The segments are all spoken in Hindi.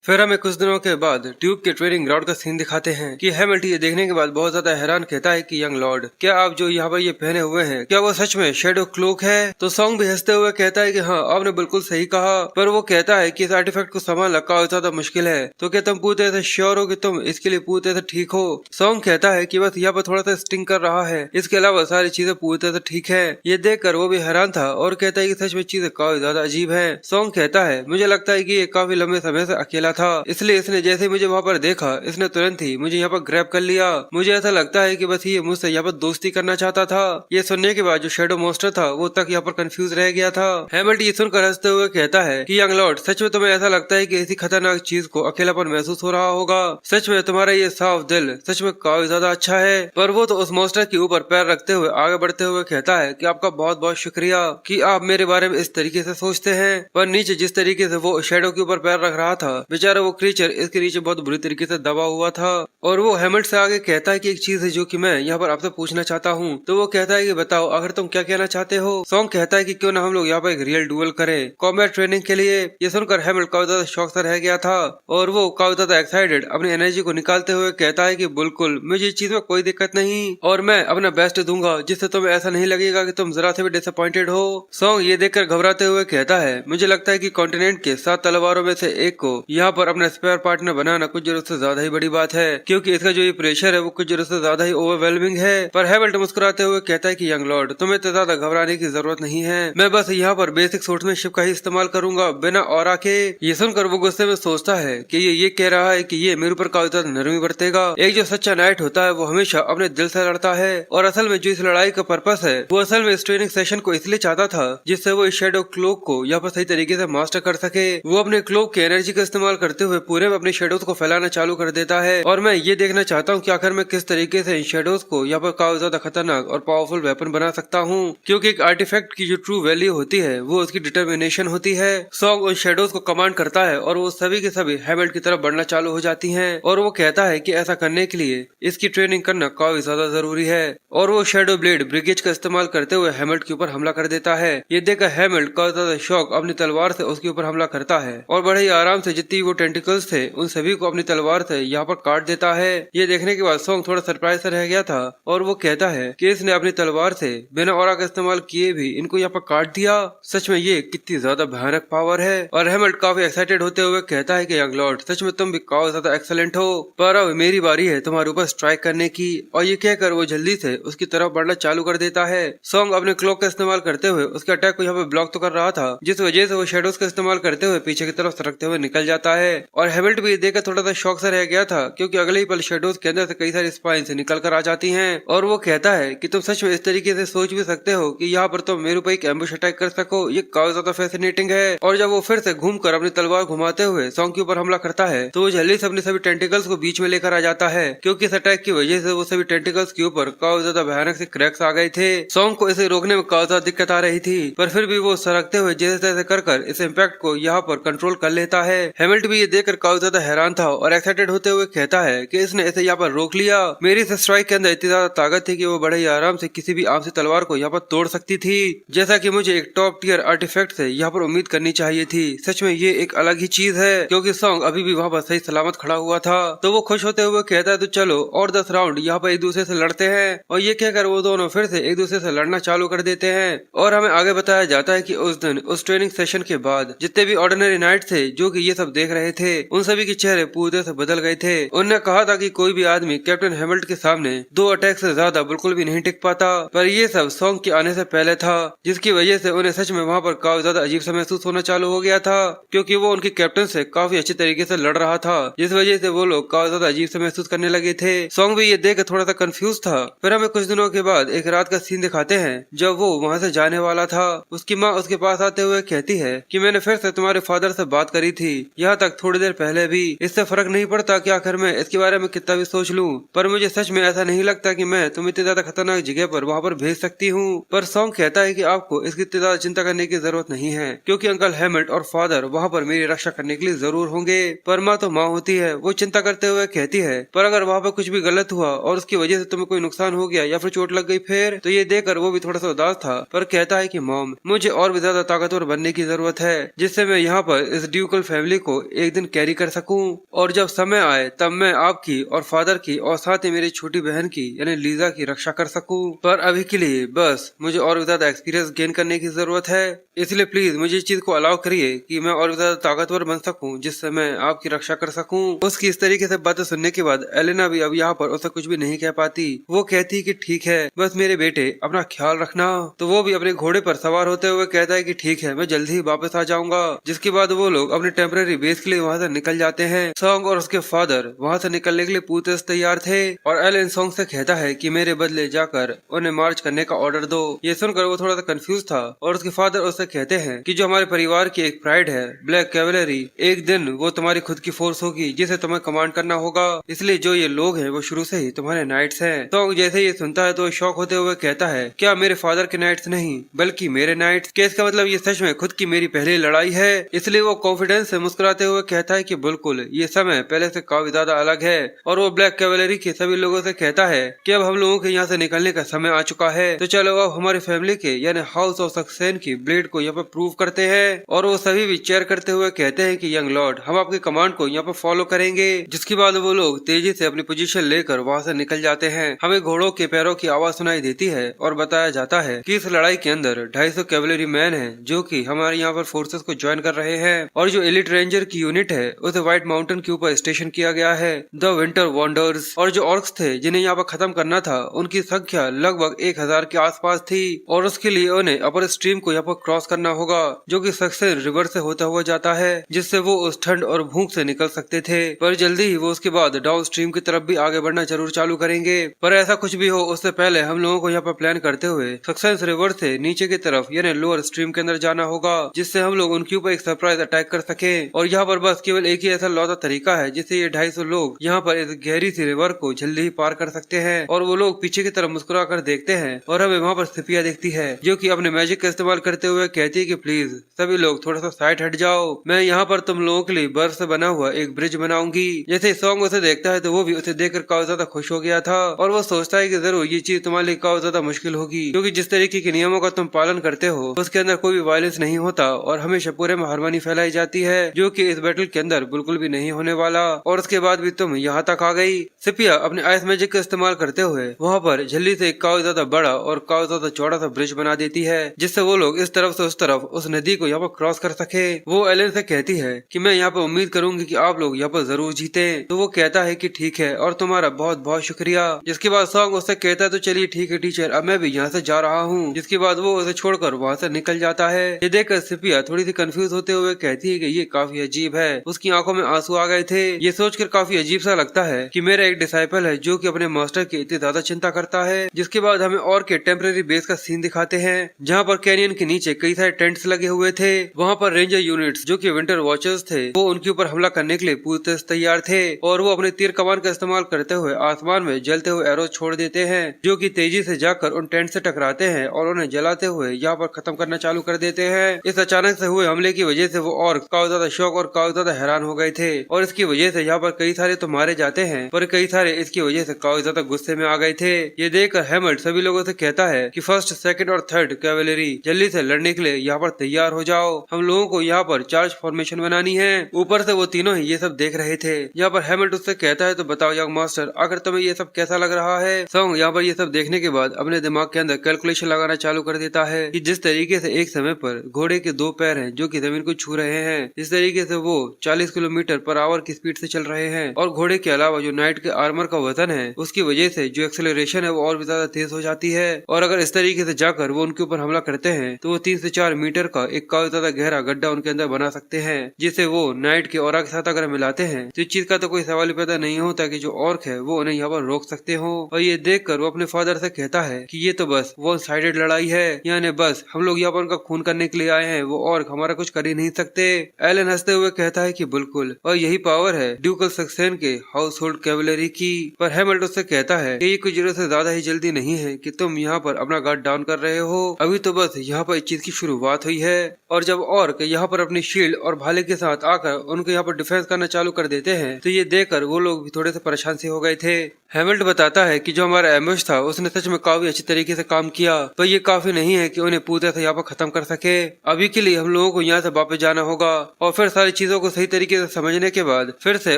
फिर हमें कुछ दिनों के बाद ट्यूब के ट्रेनिंग ग्राउंड का सीन दिखाते हैं कि हैमिल्टन ये देखने के बाद बहुत ज्यादा हैरान कहता है कि यंग लॉर्ड, क्या आप जो यहाँ पर ये पहने हुए हैं क्या वो सच में शेडो क्लोक है? तो सॉन्ग भी हंसते हुए कहता है कि हाँ, आपने बिल्कुल सही कहा, पर वो कहता है कि इस आर्टिफैक्ट को संभालना काफी ज्यादा मुश्किल है। तो क्या तुम पूरी तरह से श्योर हो कि तुम इसके लिए पूरी तरह से ठीक हो? सॉन्ग कहता है कि बस यहाँ पर थोड़ा सा स्टिंग कर रहा है, इसके अलावा सारी चीजें पूरी तरह से ठीक है। ये देखकर वो भी हैरान था और कहता है कि सच में चीजें काफी ज्यादा अजीब है। सॉन्ग कहता है, मुझे लगता है कि ये काफी लंबे समय से अकेला था, इसलिए इसने जैसे मुझे वहाँ पर देखा इसने तुरंत ही मुझे यहाँ पर ग्रैब कर लिया। मुझे ऐसा लगता है कि बस ये मुझसे यहाँ पर दोस्ती करना चाहता था। ये सुनने के बाद जो शेडो मॉन्स्टर था वो तक यहाँ पर कंफ्यूज रह गया था। हैमिल्टन ये सुनकर हंसते हुए कहता है कि यंग लॉर्ड, सच में तुम्हें ऐसा लगता है कि इसी खतरनाक चीज को अकेलापन महसूस हो रहा होगा? सच में तुम्हारा ये साफ दिल सच में काफी ज्यादा अच्छा है। पर वो तो उस मॉन्स्टर के ऊपर पैर रखते हुए आगे बढ़ते हुए कहता है कि आपका बहुत बहुत शुक्रिया कि आप मेरे बारे में इस तरीके से सोचते हैं। पर नीचे जिस तरीके से वो शेडो के ऊपर पैर रख रहा था, बेचारा वो क्रीचर इसके नीचे बहुत बुरी तरीके से दबा हुआ था। और वो हैमिल्टन से आगे कहता है कि एक चीज है जो कि मैं यहाँ पर आपसे पूछना चाहता हूँ। तो वो कहता है कि बताओ, आखिर तुम क्या कहना चाहते हो? सॉन्ग कहता है कि क्यों ना हम लोग यहाँ पर एक रियल डुएल करें कॉम्बैट ट्रेनिंग के लिए। ये सुनकर हैमिल्टन काफी ज्यादा शौक से रह गया था और वो काफी ज्यादा एक्साइटेड अपनी एनर्जी को निकालते हुए कहता है कि बिल्कुल, मुझे इस चीज में कोई दिक्कत नहीं और मैं अपना बेस्ट दूंगा जिससे तुम्हें ऐसा नहीं लगेगा कि तुम जरा से भी डिसअपॉइंटेड हो। सॉन्ग ये देखकर घबराते हुए कहता है, मुझे लगता है कि कॉन्टिनेंट के 7 तलवारों में से एक को यहाँ पर अपना स्पेयर पार्टनर बनाना कुछ जरूरत से ज्यादा ही बड़ी बात है, क्योंकि इसका जो ये प्रेशर है वो कुछ जरूरत से ज्यादा ही ओवरवेलमिंग है। पर हैमिल्टन मुस्कुराते हुए कहता है कि यंग लॉर्ड, तुम्हें इतना ज्यादा घबराने की जरूरत नहीं है, मैं बस यहाँ पर बेसिक सोर्ट्समैनशिप का ही इस्तेमाल करूंगा बिना ऑरा के। ये सुनकर वो गुस्से में सोचता है कि ये कह रहा है कि ये मेरे ऊपर काफी ज्यादा नरमी बरतेगा। एक जो सच्चा नाइट होता है वो हमेशा अपने दिल से लड़ता है और असल में जो इस लड़ाई का पर्पस है वो असल में इस ट्रेनिंग सेशन को इसलिए चाहता था जिससे वो इस शेडो क्लोक को यहाँ पर सही तरीके से मास्टर कर सके। वो अपने क्लोक की एनर्जी का इस्तेमाल करते हुए पूरे में अपने शेडोज को फैलाना चालू कर देता है और मैं ये देखना चाहता हूँ कि आखिर मैं किस तरीके से इन शेडोज को यहाँ पर काफी ज्यादा खतरनाक और पावरफुल वेपन बना सकता हूँ, क्योंकि एक आर्टिफैक्ट की जो ट्रू वैल्यू होती है वो उसकी डिटर्मिनेशन होती है। सॉन्ग उन शेडोज को कमांड करता है और वो सभी के सभी हैमिल्टन की तरफ बढ़ना चालू हो जाती हैं और वो कहता है कि ऐसा करने के लिए इसकी ट्रेनिंग करना काफी ज्यादा जरूरी है और वो शेडो ब्लेड ब्रिगेड का इस्तेमाल करते हुए हैमिल्टन के ऊपर हमला कर देता है। ये देखकर हैमिल्टन काफी ज्यादा शौक अपनी तलवार से उसके ऊपर हमला करता है और बड़े ही आराम से जितनी वो टेंटिकल्स थे उन सभी को अपनी तलवार से यहाँ पर काट देता है। ये देखने के बाद सॉन्ग थोड़ा सरप्राइज से रह गया था और वो कहता है कि इसने अपनी तलवार से बिना ऑरा का इस्तेमाल किए भी इनको यहाँ पर काट दिया। सच में ये कितनी ज्यादा भयानक पावर है। और हैमिल्टन काफी एक्साइटेड होते हुए कहता है कि यंग लॉर्ड, सच में तुम भी काफी ज्यादा एक्सेलेंट हो, पर अब मेरी बारी है तुम्हारे ऊपर स्ट्राइक करने की। और ये कहकर वो जल्दी से उसकी तरफ बढ़ना चालू कर देता है। सॉन्ग अपने क्लॉक का इस्तेमाल करते हुए उसके अटैक को यहाँ पे ब्लॉक तो कर रहा था, जिस वजह से वो शेडोज का इस्तेमाल करते हुए पीछे की तरफ सरकते हुए निकल जाता है। और हैमिल्टन भी देखकर थोड़ा सा शौक से रह गया था, क्योंकि अगले ही पल शेडोज के अंदर से कई सारी स्पाइन से निकल कर आ जाती हैं। और वो कहता है कि तुम सच में इस तरीके से सोच भी सकते हो कि यहाँ पर तुम मेरे ऊपर एक एम्बुश अटैक कर सको, ये काफी ज्यादा फैसिनेटिंग है। और जब वो फिर से घूमकर अपनी तलवार घुमाते हुए सॉन्ग के ऊपर हमला करता है तो वो जल्दी से अपने सभी टेंटिकल्स को बीच में लेकर आ जाता है, क्योंकि इस अटैक की वजह से वो सभी टेंटिकल्स के ऊपर काफी ज्यादा भयानक से क्रैक्स आ गए थे। सॉन्ग को इसे रोकने में काफी ज्यादा दिक्कत आ रही थी, पर फिर भी वो सरकते हुए जैसे तैसे कर इस इम्पैक्ट को यहाँ पर कंट्रोल कर लेता है। हैमिल्टन भी ये देखकर काफी ज्यादा हैरान था और एक्साइटेड होते हुए कहता है कि इसने इसे यहाँ पर रोक लिया। मेरी इस स्ट्राइक के अंदर इतनी ज्यादा ताकत थी कि वो बड़े ही आराम से किसी भी आम से तलवार को यहाँ पर तोड़ सकती थी, जैसा कि मुझे एक टॉप टियर आर्टिफैक्ट से यहाँ पर उम्मीद करनी चाहिए थी। सच में ये एक अलग ही चीज है, क्योंकि सॉन्ग अभी भी वहाँ पर सही सलामत खड़ा हुआ था। तो वो खुश होते हुए कहता है, तो चलो और 10 राउंड यहाँ पर एक दूसरे से लड़ते हैं। और ये कहकर वो दोनों फिर से एक दूसरे से लड़ना चालू कर देते हैं। और हमें आगे बताया जाता है कि उस दिन उस ट्रेनिंग सेशन के बाद जितने भी ऑर्डिनरी नाइट थे जो कि ये सब देख रहे थे, उन सभी के चेहरे पूरी तरह से बदल गए थे। उन्होंने कहा था कि कोई भी आदमी कैप्टन हैमिल्टन के सामने 2 अटैक से ज्यादा बिल्कुल भी नहीं टिक पाता, पर ये सब सॉन्ग के आने से पहले था, जिसकी वजह से उन्हें सच में वहाँ पर काफी ज्यादा अजीब सा महसूस होना चालू हो गया था, क्योंकि वो उनके कैप्टन से काफी अच्छे तरीके से लड़ रहा था, जिस वजह से वो लोग काफी ज्यादा अजीब से महसूस करने लगे थे। सॉन्ग भी ये देख थोड़ा सा कंफ्यूज था। फिर हमें कुछ दिनों के बाद एक रात का सीन दिखाते हैं जब वो वहाँ से जाने वाला था। उसकी माँ उसके पास आते हुए कहती है कि मैंने फिर से तुम्हारे फादर से बात करी थी, यहाँ तक थोड़ी देर पहले भी। इससे फर्क नहीं पड़ता कि आखिर मैं इसके बारे में कितना भी सोच लूं, पर मुझे सच में ऐसा नहीं लगता कि मैं तुम इतनी ज्यादा खतरनाक जगह पर वहाँ पर भेज सकती हूँ। पर सॉन्ग कहता है कि आपको इसकी इतनी ज्यादा चिंता करने की जरूरत नहीं है, क्योंकि अंकल हैमिल्टन और फादर वहाँ पर मेरी रक्षा करने के लिए जरूर होंगे। पर माँ तो माँ होती है, वो चिंता करते हुए कहती है, पर अगर वहाँ पर कुछ भी गलत हुआ और उसकी वजह से तुम्हें कोई नुकसान हो गया या फिर चोट लग गई फिर? तो ये देखकर वो भी थोड़ा सा उदास था, पर कहता है कि मॉम, मुझे और भी ज्यादा ताकतवर बनने की जरूरत है, जिससे मैं यहाँ पर इस ड्यूकल फैमिली को एक दिन कैरी कर सकूं, और जब समय आए तब मैं आपकी और फादर की और साथ ही मेरी छोटी बहन की यानी लीजा की रक्षा कर सकूं। पर अभी के लिए बस मुझे और भी ज्यादा एक्सपीरियंस गेन करने की जरूरत है, इसलिए प्लीज मुझे इस चीज को अलाउ करिए कि मैं और भी ज्यादा ताकतवर बन सकूं, जिससे मैं आपकी रक्षा कर सकूं। उसकी इस तरीके से बातें सुनने के बाद एलेना भी अब यहाँ पर उसे कुछ भी नहीं कह पाती। वो कहती कि ठीक है, बस मेरे बेटे अपना ख्याल रखना। तो वो भी अपने घोड़े पर सवार होते हुए कहता है कि ठीक है, मैं जल्दी ही वापस आ जाऊंगा। जिसके बाद वो लोग अपने टेम्पररी बेस के लिए वहाँ से निकल जाते हैं। सॉन्ग और उसके फादर वहाँ से निकलने के लिए पूरे तैयार थे, और एलन सॉन्ग से कहता है कि मेरे बदले जाकर उन्हें मार्च करने का ऑर्डर दो। ये सुनकर वो थोड़ा सा कंफ्यूज था, और उसके फादर उससे कहते हैं कि जो हमारे परिवार की एक प्राइड है ब्लैक कैवलरी, एक दिन वो तुम्हारी खुद की फोर्स होगी जिसे तुम्हें कमांड करना होगा, इसलिए जो ये लोग हैं वो शुरू से ही तुम्हारे नाइट्स हैं। तो जैसे ये सुनता है तो शॉक होते हुए कहता है क्या मेरे फादर के नाइट्स नहीं बल्कि मेरे नाइट्स? क्या इसका मतलब ये सच में खुद की मेरी पहली लड़ाई है? इसलिए वो कॉन्फिडेंस से मुस्कुराते हुए कहता है कि बिल्कुल ये समय पहले से काफी ज्यादा अलग है। और वो ब्लैक कैवलरी के सभी लोगों से कहता है कि अब हम लोगों के यहाँ से निकलने का समय आ चुका है, तो चलो अब हमारी फैमिली के यानी हाउस ऑफ सक्सेन की ब्लेड को यहाँ पर प्रूव करते हैं। और वो सभी भी चेयर करते हुए कहते हैं कि यंग लॉर्ड, हम आपकी कमांड को यहाँ पर फॉलो करेंगे। जिसके बाद वो लोग तेजी से अपनी पोजीशन लेकर वहाँ से निकल जाते हैं। हमें घोड़ों के पैरों की आवाज सुनाई देती है और बताया जाता है कि इस लड़ाई के अंदर 250 कैवलरी मैन हैं जो कि हमारे यहाँ पर फोर्सेस को ज्वाइन कर रहे हैं, और जो एलिट रेंजर की यूनिट है उसे व्हाइट माउंटेन के ऊपर स्टेशन किया गया है द विंटर वॉन्डर्स। और जो ऑर्क्स थे जिन्हें यहाँ पर खत्म करना था उनकी संख्या लगभग 1000 के आसपास थी, और उसके लिए उन्हें अपर स्ट्रीम को यहाँ पर क्रॉस करना होगा जो कि सक्सेन रिवर से होता हुआ जाता है, जिससे वो उस ठंड और भूख से निकल सकते थे। पर जल्दी ही वो उसके बाद डाउन स्ट्रीम की तरफ भी आगे बढ़ना जरूर चालू करेंगे। पर ऐसा कुछ भी हो उससे पहले हम लोगों को यहाँ पर प्लान करते हुए सक्सेन रिवर से नीचे की तरफ यानी लोअर स्ट्रीम के अंदर जाना होगा, जिससे हम लोग उनके ऊपर एक सरप्राइज अटैक कर सके। और यहाँ पर बस केवल एक ही ऐसा लौता तरीका है जिससे ये 250 लोग यहाँ पर इस गहरी सी रिवर को जल्दी ही पार कर सकते हैं। और वो लोग पीछे की तरफ मुस्कुरा कर देखते हैं, और हमें वहाँ पर सिपिया दिखती है जो कि अपने मैजिक का इस्तेमाल करते हुए कहती है कि प्लीज सभी लोग थोड़ा सा साइड हट जाओ, मैं यहाँ पर तुम लोगों के लिए बर्फ से बना हुआ एक ब्रिज बनाऊंगी। जैसे सॉन्ग उसे देखता है तो वो भी उसे देखकर काफी ज्यादा खुश हो गया था, और वो सोचता है कि जरूर ये चीज तुम्हारे लिए काफी ज्यादा मुश्किल होगी, क्योंकि जिस तरीके के नियमों का तुम पालन करते हो उसके अंदर कोई भी वायलेंस नहीं होता और हमेशा पूरे में हारमोनी फैलाई जाती है, जो कि इस बैटल के अंदर बिल्कुल भी नहीं होने वाला। और उसके बाद भी तुम यहाँ तक आ गई। सिपिया अपने आइस मैजिक का इस्तेमाल करते हुए वहाँ पर झल्ली से एक काफी ज्यादा बड़ा और काफी ज्यादा चौड़ा सा ब्रिज बना देती है, जिससे वो लोग इस तरफ से उस तरफ उस नदी को यहाँ पर क्रॉस कर सके। वो एलन से कहती है कि मैं यहाँ पर उम्मीद करूंगी कि आप लोग यहाँ पर जरूर जीते। तो वो कहता है कि ठीक है और तुम्हारा बहुत बहुत शुक्रिया। जिसके बाद सॉन्ग उससे कहता है तो चलिए ठीक है टीचर, अब मैं भी यहाँ से जा रहा हूँ। जिसके बाद वो उसे छोड़कर वहाँ से निकल जाता है। ये देखकर सिपिया थोड़ी सी कंफ्यूज होते हुए कहती है कि ये काफी अजीब है। उसकी आंखों में आंसू आ गए थे। ये सोचकर काफी अजीब सा लगता है कि मेरा एक डिसाइपल है जो कि अपने मास्टर की इतनी ज्यादा चिंता करता है। जिसके बाद हमें और के टेम्पररी बेस का सीन दिखाते हैं जहाँ पर कैनियन के नीचे कई सारे टेंट्स लगे हुए थे। वहाँ पर रेंजर यूनिट्स जो कि विंटर वॉचर्स थे वो उनके ऊपर हमला करने के लिए पूरी तरह से तैयार थे, और वो अपने तीर कमान का इस्तेमाल करते हुए आसमान में जलते हुए एरो छोड़ देते हैं जो कि तेजी से जाकर उन टेंट से टकराते हैं और उन्हें जलाते हुए यहाँ पर खत्म करना चालू कर देते हैं। इस अचानक से हुए हमले की वजह से वो और काफी ज्यादा शौक और काफी ज्यादा हैरान हो गए थे, और इसकी वजह से यहाँ पर कई सारे तो मारे जाते हैं पर कई सारे इसकी वजह से काफी ज्यादा गुस्से में आ गए थे। ये देखकर हैमल्ड सभी लोगों से कहता है कि फर्स्ट, सेकंड और थर्ड कैवलरी जल्दी से लड़ने के लिए यहाँ पर तैयार हो जाओ, हम लोगों को यहाँ पर चार्ज फॉर्मेशन बनानी है। ऊपर से वो तीनों ही ये सब देख रहे थे। यहाँ पर हैमल्ड उससे कहता है तो बताओ यंग मास्टर, अगर तुम्हें ये सब कैसा लग रहा है? सॉन्ग यहाँ पर ये सब देखने के बाद अपने दिमाग के अंदर कैलकुलेशन लगाना चालू कर देता है कि जिस तरीके से एक समय पर घोड़े के 2 पैर हैं जो कि जमीन को छू रहे हैं, इस तरीके से वो 40 किलोमीटर पर आवर की स्पीड से चल रहे हैं, और घोड़े के अलावा जो नाइट के आर्मर का वजन है उसकी वजह से जो एक्सेलरेशन है वो और भी ज्यादा तेज हो जाती है। और अगर इस तरीके से जाकर वो उनके ऊपर हमला करते हैं तो वो 3 से 4 मीटर का एक काफी ज्यादा गहरा गड्ढा उनके अंदर बना सकते हैं, जिसे वो नाइट के ऑरा के साथ अगर मिलाते हैं तो इस चीज का तो कोई सवाल ही पैदा नहीं होता कि जो ऑर्क है वो उन्हें यहाँ पर रोक सकते हो। और ये देखकर वो अपने फादर से कहता है कि ये तो बस वन साइडेड लड़ाई है, यानी बस हम लोग यहाँ पर उनका खून करने के लिए आए हैं, वो ऑर्क हमारा कुछ कर ही नहीं सकते। एलन हंसते हुए कहता है कि बिल्कुल, और यही पावर है ड्यूकल सक्सेन के हाउस होल्ड कैवलरी की। पर हैमल्ड उससे कहता है कि ये कुछ जरूरत से ज्यादा ही जल्दी नहीं है कि तुम यहाँ पर अपना गार्ड डाउन कर रहे हो, अभी तो बस यहाँ पर इस चीज की शुरुआत हुई है। और जब ऑर्क यहाँ पर अपनी शील्ड और भाले के साथ आकर उनको यहाँ पर डिफेंस करना चालू कर देते हैं तो ये देखकर वो लोग भी थोड़े से परेशान से हो गए थे। हैमिल्टन बताता है कि जो हमारा एम्बुश था उसने सच में काफी अच्छी तरीके से काम किया, पर ये काफी नहीं है कि उन्हें पूरी तरह से यहाँ पर खत्म कर सके। अभी के लिए हम लोगों को यहाँ से वापस जाना होगा और फिर सारी चीजों को सही तरीके से समझने के बाद फिर से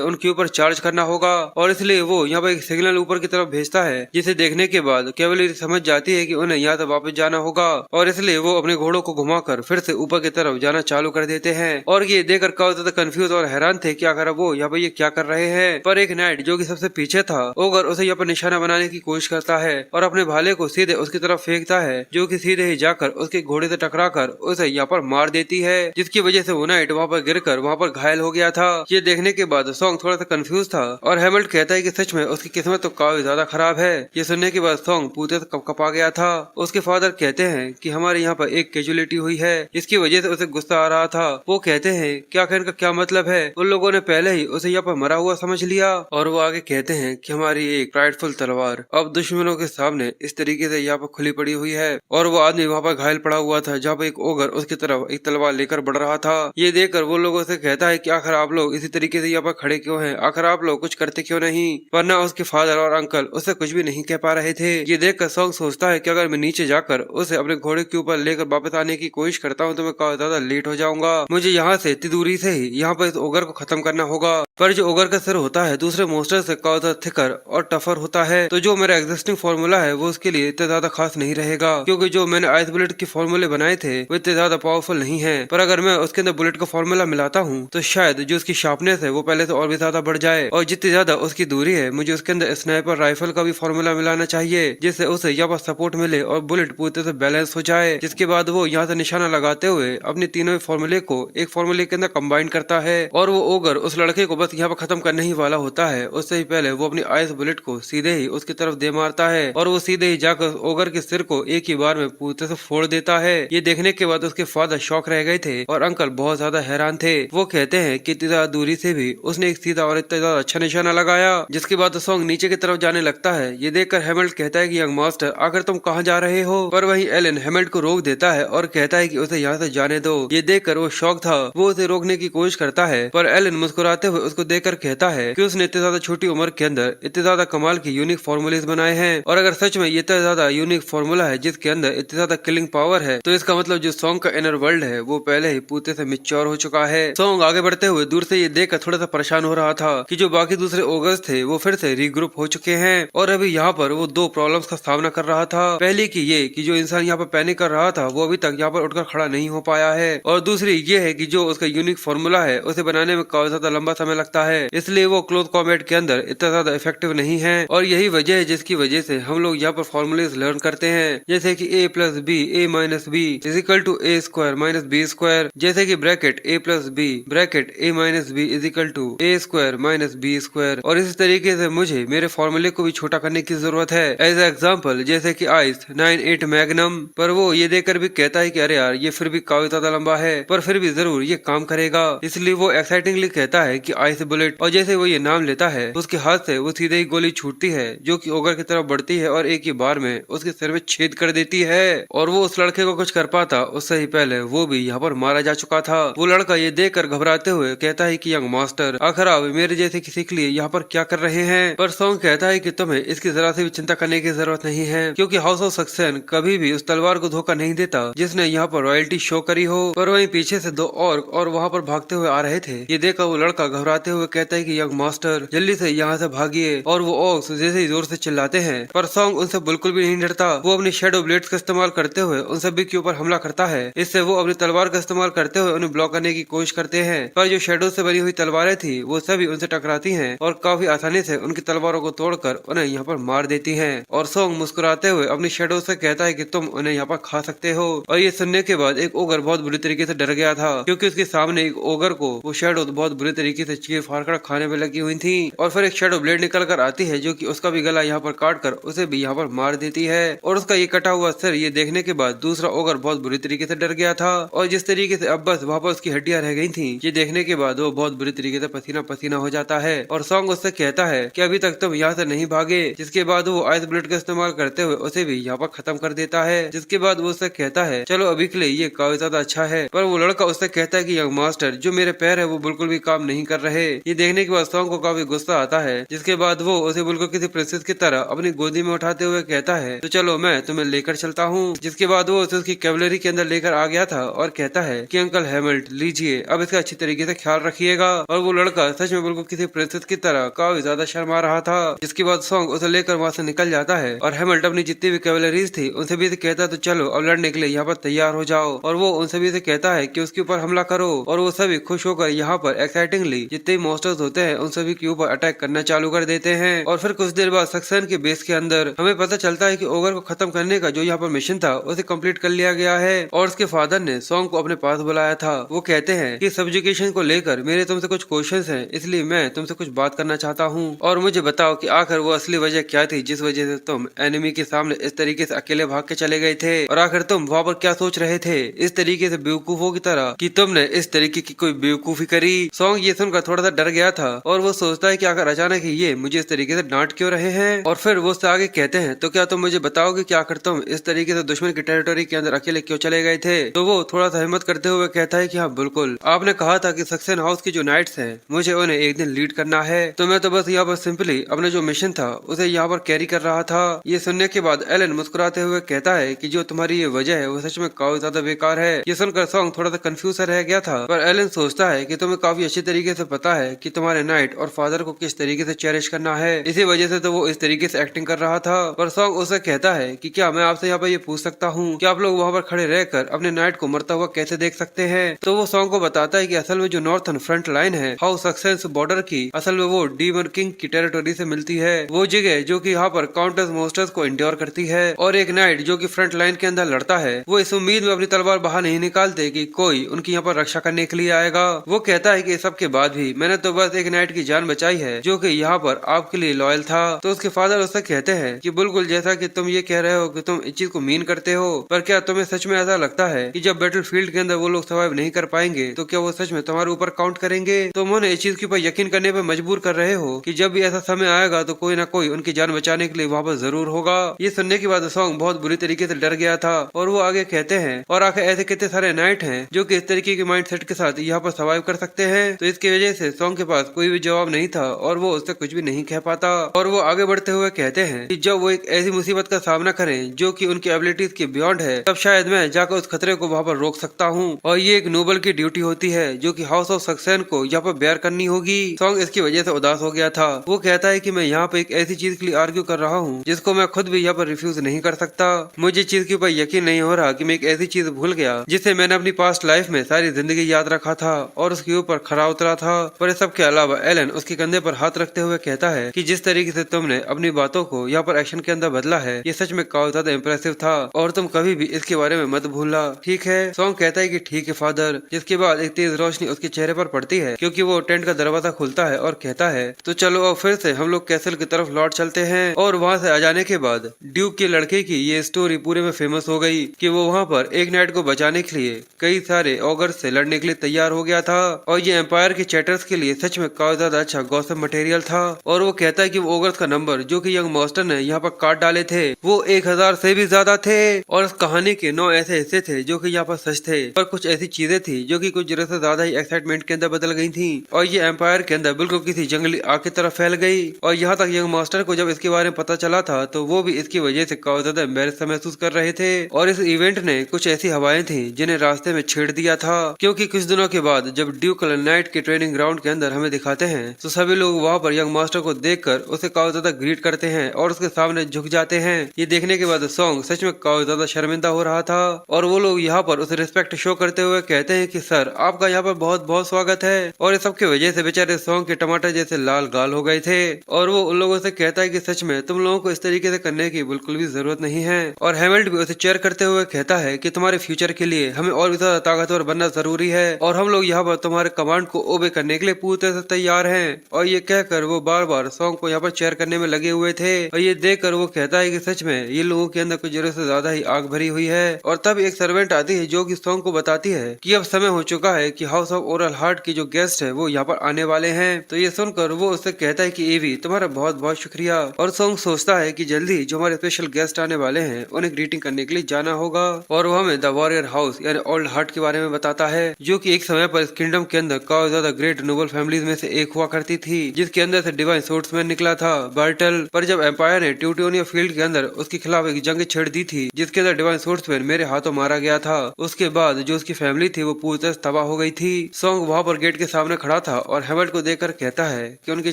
उनके ऊपर चार्ज करना होगा। और इसलिए वो यहाँ पर एक सिग्नल ऊपर की तरफ भेजता है, जिसे देखने के बाद कैवलरी समझ जाती है कि उन्हें यहाँ से वापस जाना होगा और इसलिए वो अपने घोड़ों को घुमाकर फिर से ऊपर की तरफ जाना चालू कर देते हैं। और ये देखकर काफी ज्यादा कंफ्यूज और हैरान थे कि आखिर वो यहाँ पर ये क्या कर रहे हैं। पर एक नाइट जो कि सबसे पीछे था, ओगर उसे यहाँ पर निशाना बनाने की कोशिश करता है और अपने भाले को सीधे उसकी तरफ फेंकता है, जो कि सीधे ही जाकर उसके घोड़े से टकराकर उसे यहाँ पर मार देती है, जिसकी वजह से वो नाइट वहाँ पर गिरकर वहाँ पर घायल हो गया था। ये देखने के बाद सॉन्ग थोड़ा सा कंफ्यूज था और हैमिल्टन कहता है कि सच में उसकी किस्मत तो काफी ज्यादा खराब है। ये सुनने के बाद सॉन्ग पूरे से कपकपा गया था। उसके फादर कहते हैं कि हमारे यहाँ पर एक कैजुअलिटी हुई है, इसकी वजह से उसे गुस्सा आ रहा था। वो कहते हैं कि आखिर इनका क्या मतलब है, उन लोगों ने पहले ही उसे यहाँ पर मरा हुआ समझ लिया। और वो आगे कहते हैं कि हमारी एक प्राइडफुल तलवार अब दुश्मनों के सामने इस तरीके से यहाँ पर खुली पड़ी हुई है। और वो आदमी वहाँ पर घायल पड़ा हुआ था, जहाँ पर एक ओगर उसकी तरफ एक तलवार लेकर बढ़ रहा था। ये देखकर वो लोगों से कहता है कि आखिर आप लोग इसी तरीके से यहाँ पर खड़े क्यों हैं, आखिर आप लोग कुछ करते क्यों नहीं। वरना उसके फादर और अंकल उससे कुछ भी नहीं कह पा रहे थे। ये देखकर सॉन्ग सोचता है कि अगर मैं नीचे जाकर उसे अपने घोड़े के ऊपर लेकर वापस आने की कोशिश करता हूँ तो मैं काफी ज्यादा लेट हो जाऊंगा। मुझे यहाँ से इतनी दूरी से ही यहाँ पर इस ओगर को खत्म करना होगा। पर जो ओगर का सिर होता है दूसरे मोस्टर से काफी ज्यादा थिकर और टफर होता है, तो जो मेरा एग्जिस्टिंग फॉर्मूला है वो उसके लिए इतना ज्यादा खास नहीं रहेगा, क्योंकि जो मैंने आइस बुलेट के फॉर्मूले बनाए थे वो इतने ज्यादा पावरफुल नहीं है। पर अगर मैं उसके अंदर बुलेट का फॉर्मूला मिलाता हूँ तो शायद जो उसकी शार्पनेस है वो पहले से और भी ज्यादा बढ़ जाए। और जितनी ज्यादा उसकी दूरी है मुझे उसके अंदर स्नाइपर राइफल का भी फॉर्मूला मिलाना चाहिए, जिससे उसे यहाँ पर सपोर्ट मिले और बुलेट पूरी तरह से बैलेंस हो जाए। जिसके बाद वो यहाँ से निशाना लगाते हुए अपने तीनों फॉर्मूले को एक फॉर्मूले के अंदर कंबाइन करता है और वो ओगर उस लड़के को बस यहाँ पर खत्म करने ही वाला होता है। उससे ही पहले वो अपनी आइस बुलेट को सीधे ही उसकी तरफ दे मारता है और वो सीधे ही जाकर ओगर के सिर को एक ही बार में पूरी तरह से फोड़ देता है। ये देखने के बाद उसके फादर शॉक रह गए थे और अंकल बहुत ज्यादा हैरान थे। वो कहते हैं कि इतनी ज्यादा दूरी से भी उसने एक सीधा और इतना ज्यादा अच्छा निशाना लगाया। जिसके बाद सॉन्ग नीचे की तरफ जाने लगता है। ये देखकर हैमिल्टन कहता है कि यंग मास्टर आखिर तुम कहाँ जा रहे हो, पर वहीं एलन हैमिल्टन को रोक देता है और कहता है कि उसे यहाँ से जाने दो। ये देखकर वो शॉक था, वो उसे रोकने की कोशिश करता है, पर एलन मुस्कुराते हुए उसको देखकर कहता है कि उसने इतनी ज्यादा छोटी उम्र के अंदर इतने ज्यादा कमाल की यूनिक फॉर्मूलेज बनाए हैं और अगर सच में ये इतना ज्यादा यूनिक फॉर्मूला है जिसके अंदर इतनी ज्यादा किलिंग पावर है, तो इसका मतलब जो सॉन्ग का इनर वर्ल्ड है वो पहले ही पूरे से मैच्योर हो चुका है। सॉन्ग आगे बढ़ते हुए दूर से ये देखकर थोड़ा सा परेशान हो रहा था कि जो बाकी दूसरे ओगर्स थे वो फिर से रीग्रुप हो चुके हैं और अभी यहाँ पर वो दो प्रॉब्लम्स का सामना कर रहा था। पहली की ये कि जो इंसान यहाँ पर पैनिक कर रहा था वो अभी तक यहाँ पर उठकर खड़ा नहीं हो पाया है, और दूसरी ये है कि जो उसका यूनिक फॉर्मूला है उसे बनाने में काफी ज्यादा लंबा समय लगता है, इसलिए वो क्लोज कॉम्बैट के अंदर इतना ज्यादा इफेक्टिव नहीं है। और यही वजह है जिसकी वजह से हम लोग यहाँ पर फॉर्मूलेज लर्न करते हैं, जैसे कि a plus B a minus B is equal to a square minus B square, जैसे कि bracket a plus B bracket a minus B is equal to a square minus B square. और इस तरीके से मुझे मेरे फॉर्मूले को भी छोटा करने की जरूरत है। एज एग्जाम्पल जैसे कि आइस 98 मैग्नम, पर वो ये देखकर भी कहता है कि अरे यार ये फिर भी काफी ज्यादा लंबा है, पर फिर भी जरूर ये काम करेगा, इसलिए वो एक्साइटिंगली कहता है कि आइस बुलेट। और जैसे वो ये नाम लेता है उसके हाथ से वो सीधे ही गोली छूटती है जो कि ओगर की तरफ बढ़ती है और एक ही बार में उसके सिर में छेद कर देती है। और वो उस लड़के को कुछ कर पाता उससे ही पहले वो भी यहाँ पर मारा जा चुका था। वो लड़का ये देखकर घबराते हुए कहता है कि यंग मास्टर आखिर आप मेरे जैसे किसी के लिए यहाँ पर क्या कर रहे हैं, पर सॉन्ग कहता है कि तुम्हें इसकी जरा से भी चिंता करने की जरूरत नहीं है, क्योंकि हाउस ऑफ सक्सेन कभी भी उस तलवार को धोखा नहीं देता जिसने यहाँ पर रॉयल्टी शो करी हो। पर वहीं पीछे से दो और वहाँ पर भागते हुए आ रहे थे। ये देखकर वो लड़का घबराते हुए कहता है कि यंग मास्टर जल्दी से यहाँ से भागिए, और वो ऑक्स जैसे ही जोर से चिल्लाते हैं, पर सॉन्ग उनसे बिल्कुल भी नहीं डरता। वो अपनी शेडो ब्लेड्स का इस्तेमाल करते हुए उन सभी के ऊपर हमला करता है। इससे वो अपनी तलवार का इस्तेमाल करते हुए उन्हें ब्लॉक करने की कोशिश करते हैं, पर जो शेडो से बनी हुई तलवारें थी वो सभी उनसे टकराती हैं और काफी आसानी से उनकी तलवारों को तोड़कर उन्हें यहाँ पर मार देती हैं। और सॉन्ग मुस्कुराते हुए अपनी शेडो से कहता है कि तुम उन्हें यहाँ पर खा सकते हो। और ये सुनने के बाद एक ओगर बहुत बुरी तरीके से डर गया था, क्योंकि उसके सामने एक ओगर को वो शेडो बहुत बुरी तरीके से चीर फाड़ कर खाने में लगी हुई थी। और फिर एक शेडो ब्लेड निकल कर आती है जो कि उसका भी गला यहाँ पर काट कर उसे भी यहाँ पर मार देती है। और उसका ये कटा हुआ सिर ये देखने के बाद दूसरा ओगर बहुत बुरी तरीके से डर गया था, और जिस तरीके से अब बस वहाँ पर उसकी हड्डियां रह गई थी ये देखने के बाद वो बहुत बुरी तरीके से पसीना पसीना हो जाता है। और सॉन्ग उससे कहता है कि अभी तक तुम यहाँ से नहीं भागे, जिसके बाद वो आइस ब्लेड का इस्तेमाल करते हुए उसे भी यहाँ पर खत्म कर देता है। जिसके बाद वो उससे कहता है चलो अभी के लिए ये काफी ज्यादा अच्छा है, पर वो लड़का उससे कहता है कि यंग मास्टर जो मेरे पैर है वो बिल्कुल भी काम नहीं कर रहे, है। ये देखने के बाद सॉन्ग को काफी गुस्सा आता है, जिसके बाद वो उसे बिल्कुल किसी प्रिंसेस की तरह अपनी गोदी में उठाते हुए कहता है तो चलो मैं तुम्हें लेकर चलता हूँ। जिसके बाद वो उसे उसकी कैवलरी के अंदर लेकर आ गया था और कहता है कि अंकल हैमिल्ट लीजिए, अब इसका अच्छी तरीके से ख्याल रखिएगा। और वो लड़का सच में बिल्कुल किसी प्रिंसेस की तरह काफी ज्यादा शर्मा रहा था। जिसके बाद सॉन्ग उसे लेकर वहाँ से निकल जाता है और हैमिल्ट अपनी जितनी भी कैवलरीज थी उनसे भी कहता है तो चलो अब लड़ने के लिए यहाँ पर तैयार हो जाओ। और वो उन सभी से कहता है कि उसके ऊपर हमला करो। और वो सभी खुश होकर यहाँ पर एक्साइटिंगली जितने मॉन्स्टर्स होते हैं उन सभी के ऊपर अटैक करना चालू कर देते हैं। और फिर कुछ देर बाद सक्सेन के बेस के अंदर हमें पता चलता है कि ओगर को खत्म करने का जो यहाँ पर मिशन था उसे कंप्लीट कर लिया गया है। और उसके फादर ने सॉन्ग को अपने पास बुलाया था। वो कहते हैं कि सब्जुकेशन को लेकर मेरे तुमसे कुछ क्वेश्चंस हैं, इसलिए मैं तुमसे कुछ बात करना चाहता हूँ और मुझे बताओ कि आखिर वो असली वजह क्या थी जिस वजह से तुम एनिमी के सामने इस तरीके से अकेले भाग के चले गए थे। और आखिर तुम वहाँ पर क्या सोच रहे थे इस तरीके से बेवकूफों की तरह कि तुमने इस तरीके की कोई बेवकूफी करी। सॉन्ग ये सुनकर थोड़ा सा डर गया था और वो सोचता है कि आखिर अचानक ही ये मुझे इस तरीके से डांट क्यों रहे हैं। और फिर वो उससे आगे कहते हैं तो क्या तुम मुझे बताओगे कि आखिर तुम इस तरीके से दुश्मन की टेरिटोरी के अंदर अकेले क्यों चले गए थे। तो वो थोड़ा सा हिम्मत करते हुए कहता है कि हाँ बिल्कुल, आपने कहा था कि सक्सेन हाउस की जो नाइट्स हैं मुझे उन्हें एक दिन लीड करना है, तो मैं तो बस यहाँ पर सिंपली अपने जो मिशन था उसे यहाँ पर कैरी कर रहा था। ये सुनने के बाद एलन मुस्कुराते हुए कहता है कि जो तुम्हारी ये वजह है वो सच में काफी ज्यादा बेकार है। ये सुनकर सॉन्ग थोड़ा सा कंफ्यूज रह गया था, पर एलन सोचता है कि तुम्हें काफी अच्छी तरीके से पता है कि तुम्हारे नाइट और फादर को किस तरीके से चेरिश करना है, इसी वजह से तो वो इस तरीके से एक्टिंग कर रहा था। पर सॉन्ग उसे कहता है कि क्या मैं आपसे यहाँ पर ये पूछ सकता हूँ कि आप लोग वहाँ पर खड़े रहकर अपने नाइट को मरता हुआ कैसे देख सकते हैं। तो वो सॉन्ग को बताता है कि असल में जो नॉर्थन फ्रंट लाइन है हाउस सक्सेस बॉर्डर की, असल में वो डीमन किंग की टेरिटोरी से मिलती है। वो जगह जो कि यहाँ पर काउंटर्स मोस्टर्स को इंड्योर करती है और एक नाइट जो कि फ्रंट लाइन के अंदर लड़ता है वो इस उम्मीद में अपनी तलवार बाहर नहीं निकालते कि कोई उनकी यहाँ पर रक्षा करने के लिए आएगा। वो कहता है कि सबके बाद भी मैंने तो बस एक नाइट की जान बचाई है जो कि यहाँ पर आपके लिए लॉयल था। तो उसके फादर उससे कहते हैं कि बिल्कुल जैसा कि तुम ये कह रहे हो कि तुम इस चीज को मीन करते हो, पर क्या तुम्हें सच में ऐसा लगता है कि जब बैटल फील्ड के अंदर वो लोग सर्वाइव नहीं कर पाएंगे तो क्या वो सच में तुम्हारे ऊपर काउंट करेंगे। तुम उन्हें इस चीज के ऊपर यकीन करने पर मजबूर कर रहे हो कि जब भी ऐसा समय आएगा तो कोई ना कोई उनकी जान बचाने के लिए वहाँ पर जरूर होगा। ये सुनने के बाद सॉन्ग बहुत बुरी तरीके से डर गया था और वो आगे कहते हैं और आखिर ऐसे कितने सारे नाइट हैं जो कि इस तरीके के माइंड सेट के साथ यहाँ पर सर्वाइव कर सकते हैं। तो इसकी वजह से सॉन्ग के पास कोई भी जवाब नहीं था और वो उससे कुछ भी नहीं कह पाता। और वो आगे बढ़ते हुए कहते हैं कि जब वो एक ऐसी मुसीबत का सामना करें जो कि उनकी एबिलिटीज के बियॉन्ड है, तब शायद मैं जाकर उस खतरे को वहाँ पर रोक सकता हूँ और ये एक नोबल की ड्यूटी होती है जो कि हाउस ऑफ सक्सेन को यहाँ पर बेयर करनी होगी। सॉन्ग इसकी वजह से उदास हो गया था। वो कहता है कि मैं यहाँ पे एक ऐसी चीज के लिए आर्ग्यू कर रहा हूँ जिसको मैं खुद भी यहाँ पर रिफ्यूज नहीं कर सकता। मुझे चीज के ऊपर यकीन नहीं हो रहा कि मैं एक ऐसी चीज भूल गया जिसे मैंने अपनी पास्ट लाइफ में सारी जिंदगी याद रखा था और उसके ऊपर खरा उतरा था। पर इस सब के अलावा एलन उसके कंधे पर हाथ रखते हुए कहता है कि जिस तरीके से तुमने अपनी बातों को यहाँ पर एक्शन के अंदर बदला है ये सच में काफी ज्यादा इम्प्रेसिव था और तुम कभी भी इसके बारे में मत भूलना, ठीक है। सॉन्ग कहता है कि ठीक है फादर। जिसके बाद एक तेज रोशनी उसके चेहरे पर पड़ती है क्योंकि वो टेंट का दरवाजा खुलता है और कहता है तो चलो अब फिर से हम लोग कैसल की तरफ लौट चलते हैं। और वहाँ से आ जाने के बाद ड्यूक के लड़के की ये स्टोरी पूरे में फेमस हो गई कि वो वहाँ पर एक नाइट को बचाने के लिए कई सारे ऑगर्स से लड़ने के लिए तैयार हो गया था और ये एम्पायर के चैटर्स के लिए सच में काफी ज्यादा अच्छा गॉसिप मटेरियल था। और वो कहता है कि वो ऑगर्स का नंबर जो कि यंग मास्टर ने यहाँ पर काट डाले थे वो 1000 से भी ज्यादा थे और इस कहानी के 9 ऐसे हिस्से थे जो कि यहाँ पर सच थे, पर कुछ ऐसी चीजें थी जो कि कुछ जरूरत से ज्यादा ही एक्साइटमेंट के अंदर बदल गई थी और ये एम्पायर के अंदर बिल्कुल किसी जंगली आग की तरफ फैल गई। और यहाँ तक यंग मास्टर को जब इसके बारे में पता चला था तो वो भी इसकी वजह से काफी ज्यादा एम्बेरस महसूस कर रहे थे और इस इवेंट ने कुछ ऐसी हवाएं थी जिन्हें रास्ते में छेड़ दिया था क्योंकि कुछ दिनों के बाद जब ड्यूक नाइट के ट्रेनिंग ग्राउंड के अंदर हमें दिखाते हैं तो सभी लोग वहाँ पर यंग मास्टर को देखकर उसे काफी ज्यादा ग्रीट करते हैं और उसके सामने झुक जाते हैं। ये देखने के बाद सॉन्ग सच में काफी ज्यादा शर्मिंदा हो रहा था और वो लोग यहाँ पर उसे रिस्पेक्ट शो करते हुए कहते हैं कि सर आपका यहाँ पर बहुत बहुत स्वागत है। और इस सब की वजह से बेचारे सॉन्ग के टमाटर जैसे लाल गाल हो गए थे और वो उन लोगों से कहता है कि सच में तुम लोगों को इस तरीके से करने की बिल्कुल भी जरूरत नहीं है। और हैमिल्ट भी उसे चेयर करते हुए कहता है कि तुम्हारे फ्यूचर के लिए हमें और भी ज्यादा ताकतवर बनना जरूरी है और हम लोग यहाँ पर तुम्हारे कमांड को ओबे करने के लिए पूरी तरह से तैयार हैं। और ये कहकर वो बार बार सॉन्ग को यहाँ पर चेयर करने में लगे हुए थे और ये देखकर वो कहता है कि सच में ये लोगों के अंदर कुछ जरूरत से ज्यादा ही आग भरी हुई है। और तब एक सर्वेंट आती है जो कि सॉन्ग को बताती है कि अब समय हो चुका है कि हाउस ऑफ ओरल हार्ट की जो गेस्ट है वो यहाँ पर आने वाले हैं। तो ये सुनकर वो उससे कहता है कि एवी तुम्हारा बहुत बहुत शुक्रिया। और सॉन्ग सोचता है कि जल्दी जो हमारे स्पेशल गेस्ट आने वाले हैं उन्हें ग्रीटिंग करने के लिए जाना होगा और वो हमें द वॉरियर हाउस यानी ओल्ड हार्ट के बारे में बताता है जो कि एक समय पर इस किंगडम के अंदर काफी ज्यादा ग्रेट नोबल फैमिलीज में से एक हुआ करती थी, जिसके अंदर से डिवाइन सोर्ड्समैन निकला था बर्टल। पर जब एम्पायर ने ट्यूटोनिया फील्ड के अंदर उसके खिलाफ एक जंग छेड़ दी थी, जिसके अंदर डिवाइन सोर्ड्समैन मेरे हाथों मारा गया था, उसके बाद जो उसकी फैमिली थी वो पूरी तरह तबाह हो गई थी। सॉन्ग वहाँ पर गेट के सामने खड़ा था और हैमल्ट को देखकर कहता है कि उनके